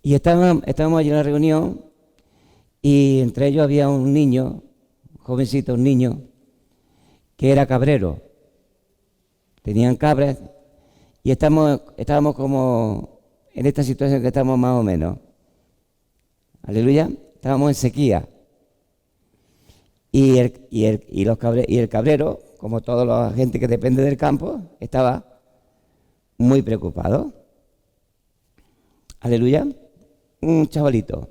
Y estábamos allí en la reunión y entre ellos había un niño, un jovencito, un niño, que era cabrero. Tenían cabras y estábamos como en esta situación que estamos más o menos. Aleluya. Estábamos en sequía. Y el cabrero, como toda la gente que depende del campo, estaba muy preocupado. Aleluya. Un chavalito,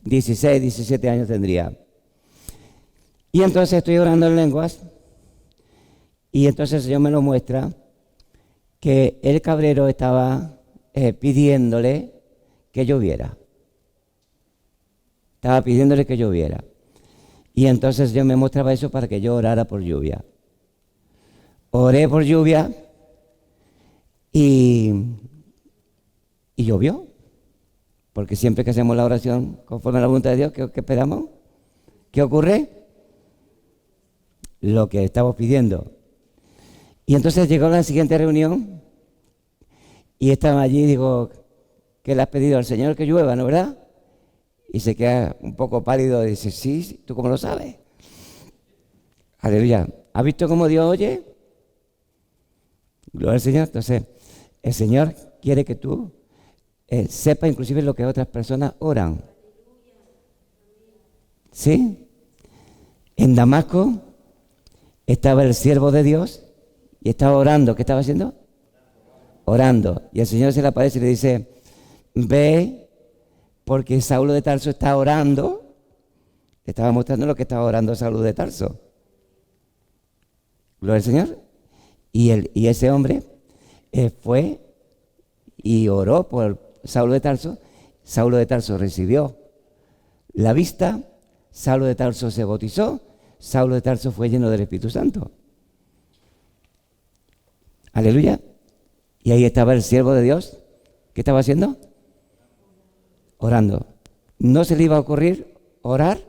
16, 17 años tendría. Y entonces estoy orando en lenguas y entonces el Señor me lo muestra que el cabrero estaba pidiéndole que lloviera. Estaba pidiéndole que lloviera. Y entonces Dios me mostraba eso para que yo orara por lluvia. Oré por lluvia y llovió. Porque siempre que hacemos la oración conforme a la voluntad de Dios, ¿qué esperamos? ¿Qué ocurre? Lo que estamos pidiendo. Y entonces llegó la siguiente reunión y estaba allí y digo, ¿qué le has pedido al Señor? Que llueva, ¿no, verdad? Y se queda un poco pálido y dice, sí, ¿tú cómo lo sabes? Aleluya. ¿Has visto cómo Dios oye? Gloria al Señor. Entonces, el Señor quiere que tú sepas inclusive lo que otras personas oran. ¿Sí? En Damasco estaba el siervo de Dios y estaba orando. ¿Qué estaba haciendo? Orando. Y el Señor se le aparece y le dice, ve, porque Saulo de Tarso está orando. Le estaba mostrando lo que estaba orando Saulo de Tarso. Gloria al Señor. Y ese hombre fue y oró por Saulo de Tarso. Saulo de Tarso recibió la vista. Saulo de Tarso se bautizó. Saulo de Tarso fue lleno del Espíritu Santo. Aleluya. Y ahí estaba el siervo de Dios. ¿Qué estaba haciendo? Orando. ¿No se le iba a ocurrir orar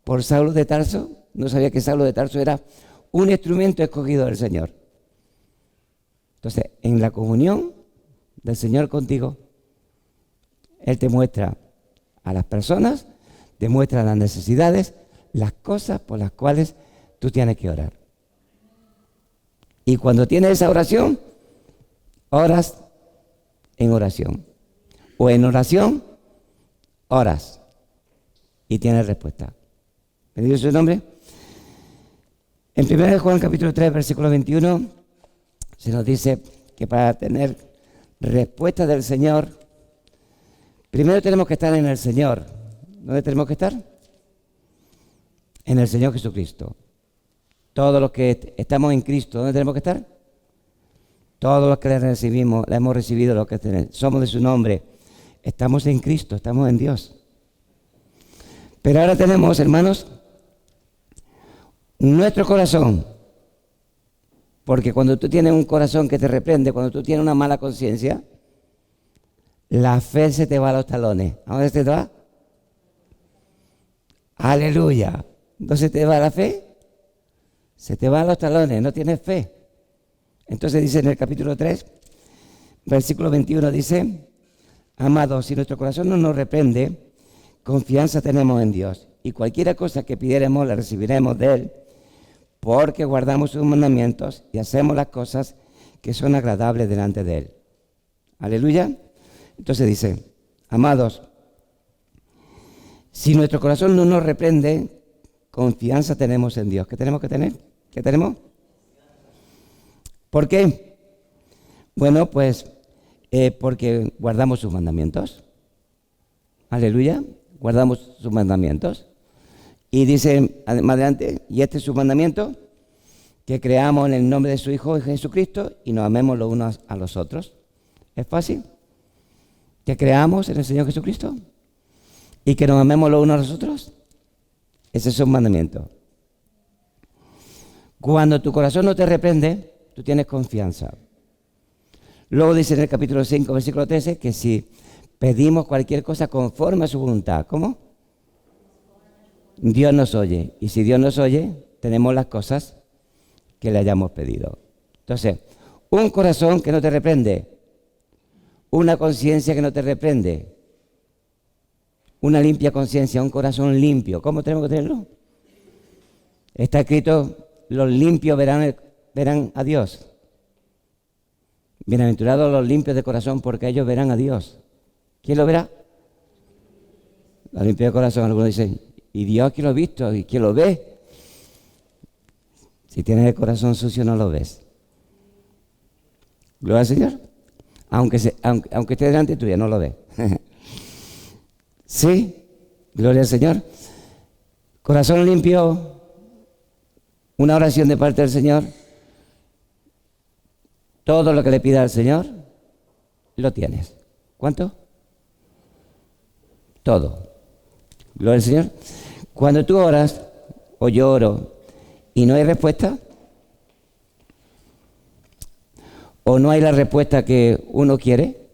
por Saulo de Tarso? No sabía que Saulo de Tarso era un instrumento escogido del Señor. Entonces, en la comunión del Señor contigo, Él te muestra a las personas, te muestra las necesidades, las cosas por las cuales tú tienes que orar. Y cuando tienes esa oración, oras en oración. O en oración, oras. Y tienes respuesta. ¿Bendito su nombre? En 1 Juan capítulo 3, versículo 21, se nos dice que para tener respuesta del Señor, primero tenemos que estar en el Señor. ¿Dónde tenemos que estar? En el Señor Jesucristo. Todos los que estamos en Cristo, ¿dónde tenemos que estar? Todos los que le hemos recibido, los que somos de su nombre, estamos en Cristo, estamos en Dios. Pero ahora tenemos, hermanos, nuestro corazón. Porque cuando tú tienes un corazón que te reprende, cuando tú tienes una mala conciencia, la fe se te va a los talones. ¿A dónde se te va? Aleluya. ¿Dónde se te va la fe? Se te va a los talones, no tienes fe. Entonces dice en el capítulo 3, versículo 21, dice, amados, si nuestro corazón no nos reprende, confianza tenemos en Dios. Y cualquier cosa que pidiéremos, la recibiremos de Él, porque guardamos sus mandamientos y hacemos las cosas que son agradables delante de Él. Aleluya. Entonces dice, amados, si nuestro corazón no nos reprende, confianza tenemos en Dios. ¿Qué tenemos que tener? ¿Qué tenemos? ¿Por qué? Bueno, pues porque guardamos sus mandamientos. Aleluya, guardamos sus mandamientos. Y dice más adelante, y este es su mandamiento, que creamos en el nombre de su Hijo Jesucristo y nos amemos los unos a los otros. ¿Es fácil? Que creamos en el Señor Jesucristo y que nos amemos los unos a los otros. Ese es un mandamiento. Cuando tu corazón no te reprende, tú tienes confianza. Luego dice en el capítulo 5, versículo 13, que si pedimos cualquier cosa conforme a su voluntad, ¿cómo? Dios nos oye. Y si Dios nos oye, tenemos las cosas que le hayamos pedido. Entonces, un corazón que no te reprende, una conciencia que no te reprende, una limpia conciencia, un corazón limpio. ¿Cómo tenemos que tenerlo? Está escrito, los limpios verán a Dios. Bienaventurados los limpios de corazón, porque ellos verán a Dios. ¿Quién lo verá? Los limpios de corazón. Algunos dicen, ¿y Dios quién lo ha visto? ¿Y quién lo ve? Si tienes el corazón sucio no lo ves. Gloria al Señor. Aunque esté delante tuya, no lo ves. Sí, gloria al Señor. Corazón limpio, una oración de parte del Señor. Todo lo que le pida al Señor, lo tienes. ¿Cuánto? Todo. Gloria al Señor. Cuando tú oras, o yo oro, y no hay respuesta, o no hay la respuesta que uno quiere,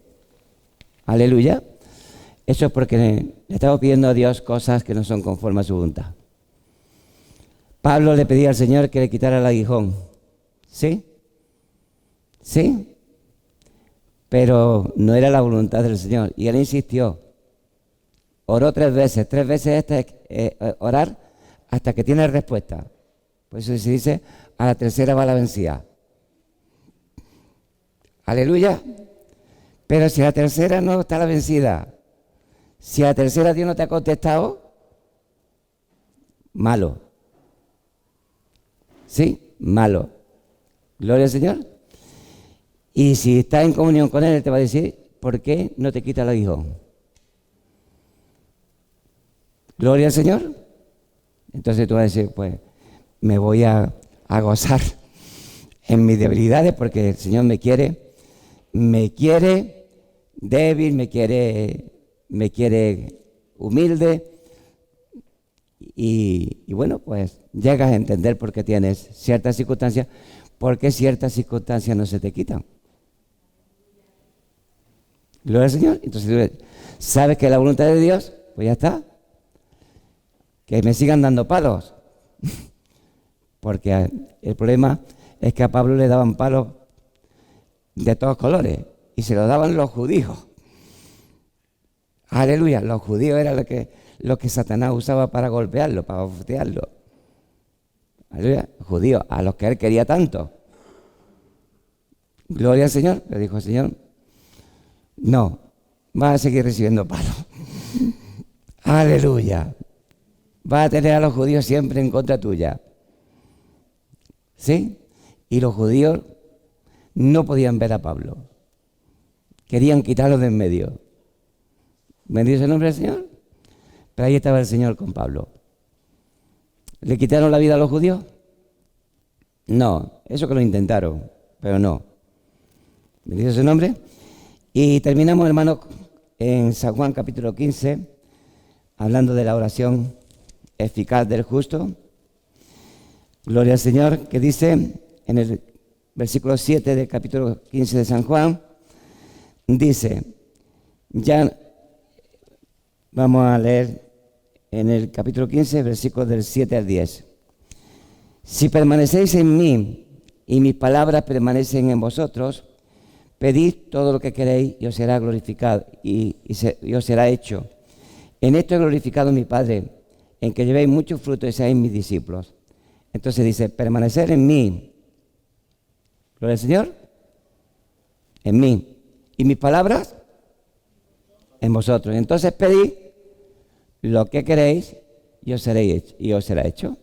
aleluya, eso es porque le estamos pidiendo a Dios cosas que no son conformes a su voluntad. Pablo le pedía al Señor que le quitara el aguijón, ¿sí? Sí, pero no era la voluntad del Señor, y él insistió, oró 3 veces orar hasta que tiene respuesta. Por eso se dice, a la tercera va la vencida. Aleluya. Pero si a la tercera no está la vencida, si a la tercera Dios no te ha contestado, malo. ¿Sí? Malo. Gloria al Señor. Y si estás en comunión con Él te va a decir, ¿por qué no te quita el aguijón? Gloria al Señor. Entonces tú vas a decir, pues, me voy a gozar en mis debilidades porque el Señor me quiere débil, me quiere humilde y bueno, pues llegas a entender por qué tienes ciertas circunstancias, por qué ciertas circunstancias no se te quitan. Gloria al Señor. Entonces tú sabes que es la voluntad de Dios, pues ya está. Que me sigan dando palos. Porque el problema es que a Pablo le daban palos de todos colores y se los daban los judíos. Aleluya, los judíos eran lo que Satanás usaba para golpearlo, para bofetearlo. Aleluya, judíos, a los que él quería tanto. Gloria al Señor. Le dijo el Señor, no, vas a seguir recibiendo palos. Aleluya. Vas a tener a los judíos siempre en contra tuya. ¿Sí? Y los judíos no podían ver a Pablo. Querían quitarlo de en medio. ¿Bendito el nombre del Señor? Pero ahí estaba el Señor con Pablo. ¿Le quitaron la vida a los judíos? No, eso que lo intentaron, pero no. ¿Bendito su nombre? Y terminamos, hermanos, en San Juan capítulo 15, hablando de la oración eficaz del justo. Gloria al Señor, que dice en el versículo 7 del capítulo 15 de San Juan, dice, ya vamos a leer en el capítulo 15, versículos del 7 al 10. Si permanecéis en mí y mis palabras permanecen en vosotros, pedid todo lo que queréis y os será glorificado y os será hecho. En esto he glorificado a mi Padre, en que llevéis mucho fruto y seáis mis discípulos. Entonces dice, permanecer en mí. ¿Gloria al Señor? En mí. ¿Y mis palabras? En vosotros. Entonces pedid lo que queréis y os será hecho.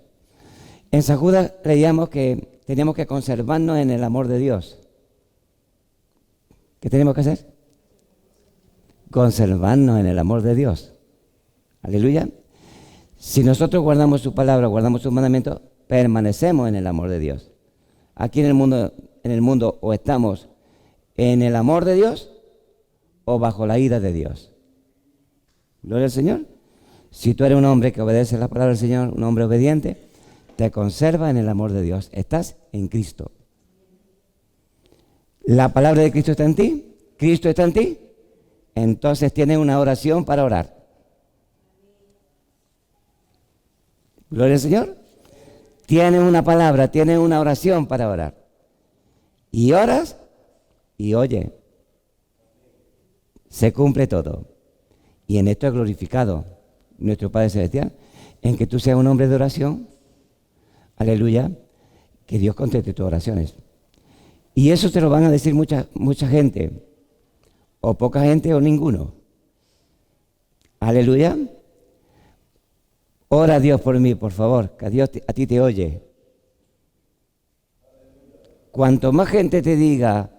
En San Judas leíamos que teníamos que conservarnos en el amor de Dios. ¿Qué tenemos que hacer? Conservarnos en el amor de Dios. Aleluya. Si nosotros guardamos su palabra, guardamos sus mandamientos, permanecemos en el amor de Dios. Aquí en el mundo o estamos en el amor de Dios o bajo la ira de Dios. Gloria al Señor. Si tú eres un hombre que obedece la palabra del Señor, un hombre obediente, te conserva en el amor de Dios. Estás en Cristo. La palabra de Cristo está en ti. Cristo está en ti. Entonces tienes una oración para orar. Gloria al Señor. Tienes una palabra, tienes una oración para orar. Y oras y oye. Se cumple todo. Y en esto es glorificado nuestro Padre Celestial, en que tú seas un hombre de oración. Aleluya. Que Dios conteste tus oraciones. Y eso te lo van a decir mucha gente. O poca gente o ninguno. Aleluya. Ora a Dios por mí, por favor, que Dios a ti te oye. Cuanto más gente te diga,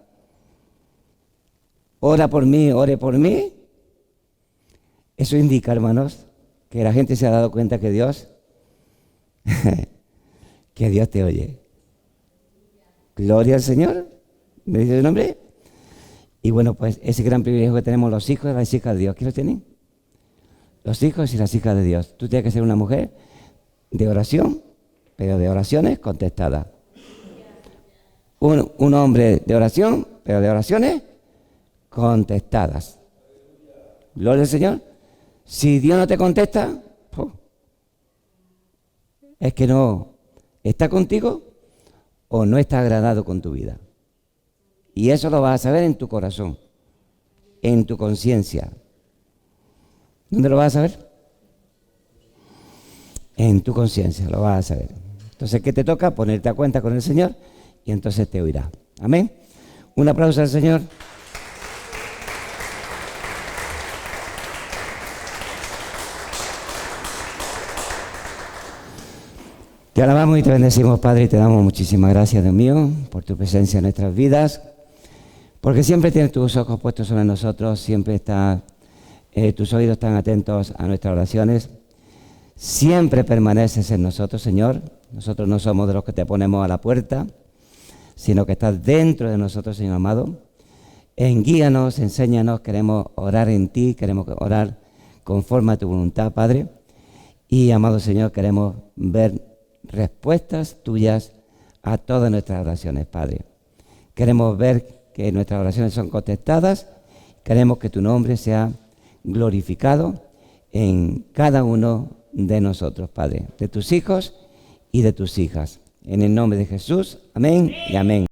ora por mí, ore por mí, eso indica, hermanos, que la gente se ha dado cuenta que Dios te oye. Gloria al Señor, me dice el nombre. Y bueno, pues ese gran privilegio que tenemos los hijos y las hijas de Dios. ¿Quién los tienen? Los hijos y las hijas de Dios. Tú tienes que ser una mujer de oración, pero de oraciones contestadas. Un hombre de oración, pero de oraciones contestadas. Gloria al Señor. Si Dios no te contesta, es que no está contigo o no está agradado con tu vida. Y eso lo vas a saber en tu corazón, en tu conciencia. ¿Dónde lo vas a saber? En tu conciencia lo vas a saber. Entonces, ¿qué te toca? Ponerte a cuenta con el Señor y entonces te oirá. Amén. Un aplauso al Señor. Te alabamos y te bendecimos, Padre, y te damos muchísimas gracias, Dios mío, por tu presencia en nuestras vidas, porque siempre tienes tus ojos puestos sobre nosotros, siempre tus oídos están atentos a nuestras oraciones, siempre permaneces en nosotros, Señor. Nosotros no somos de los que te ponemos a la puerta, sino que estás dentro de nosotros, Señor amado. Guíanos, enséñanos, queremos orar en ti, queremos orar conforme a tu voluntad, Padre. Y, amado Señor, queremos ver respuestas tuyas a todas nuestras oraciones, Padre. Queremos ver que nuestras oraciones son contestadas. Queremos que tu nombre sea glorificado en cada uno de nosotros, Padre, de tus hijos y de tus hijas. En el nombre de Jesús, amén y amén.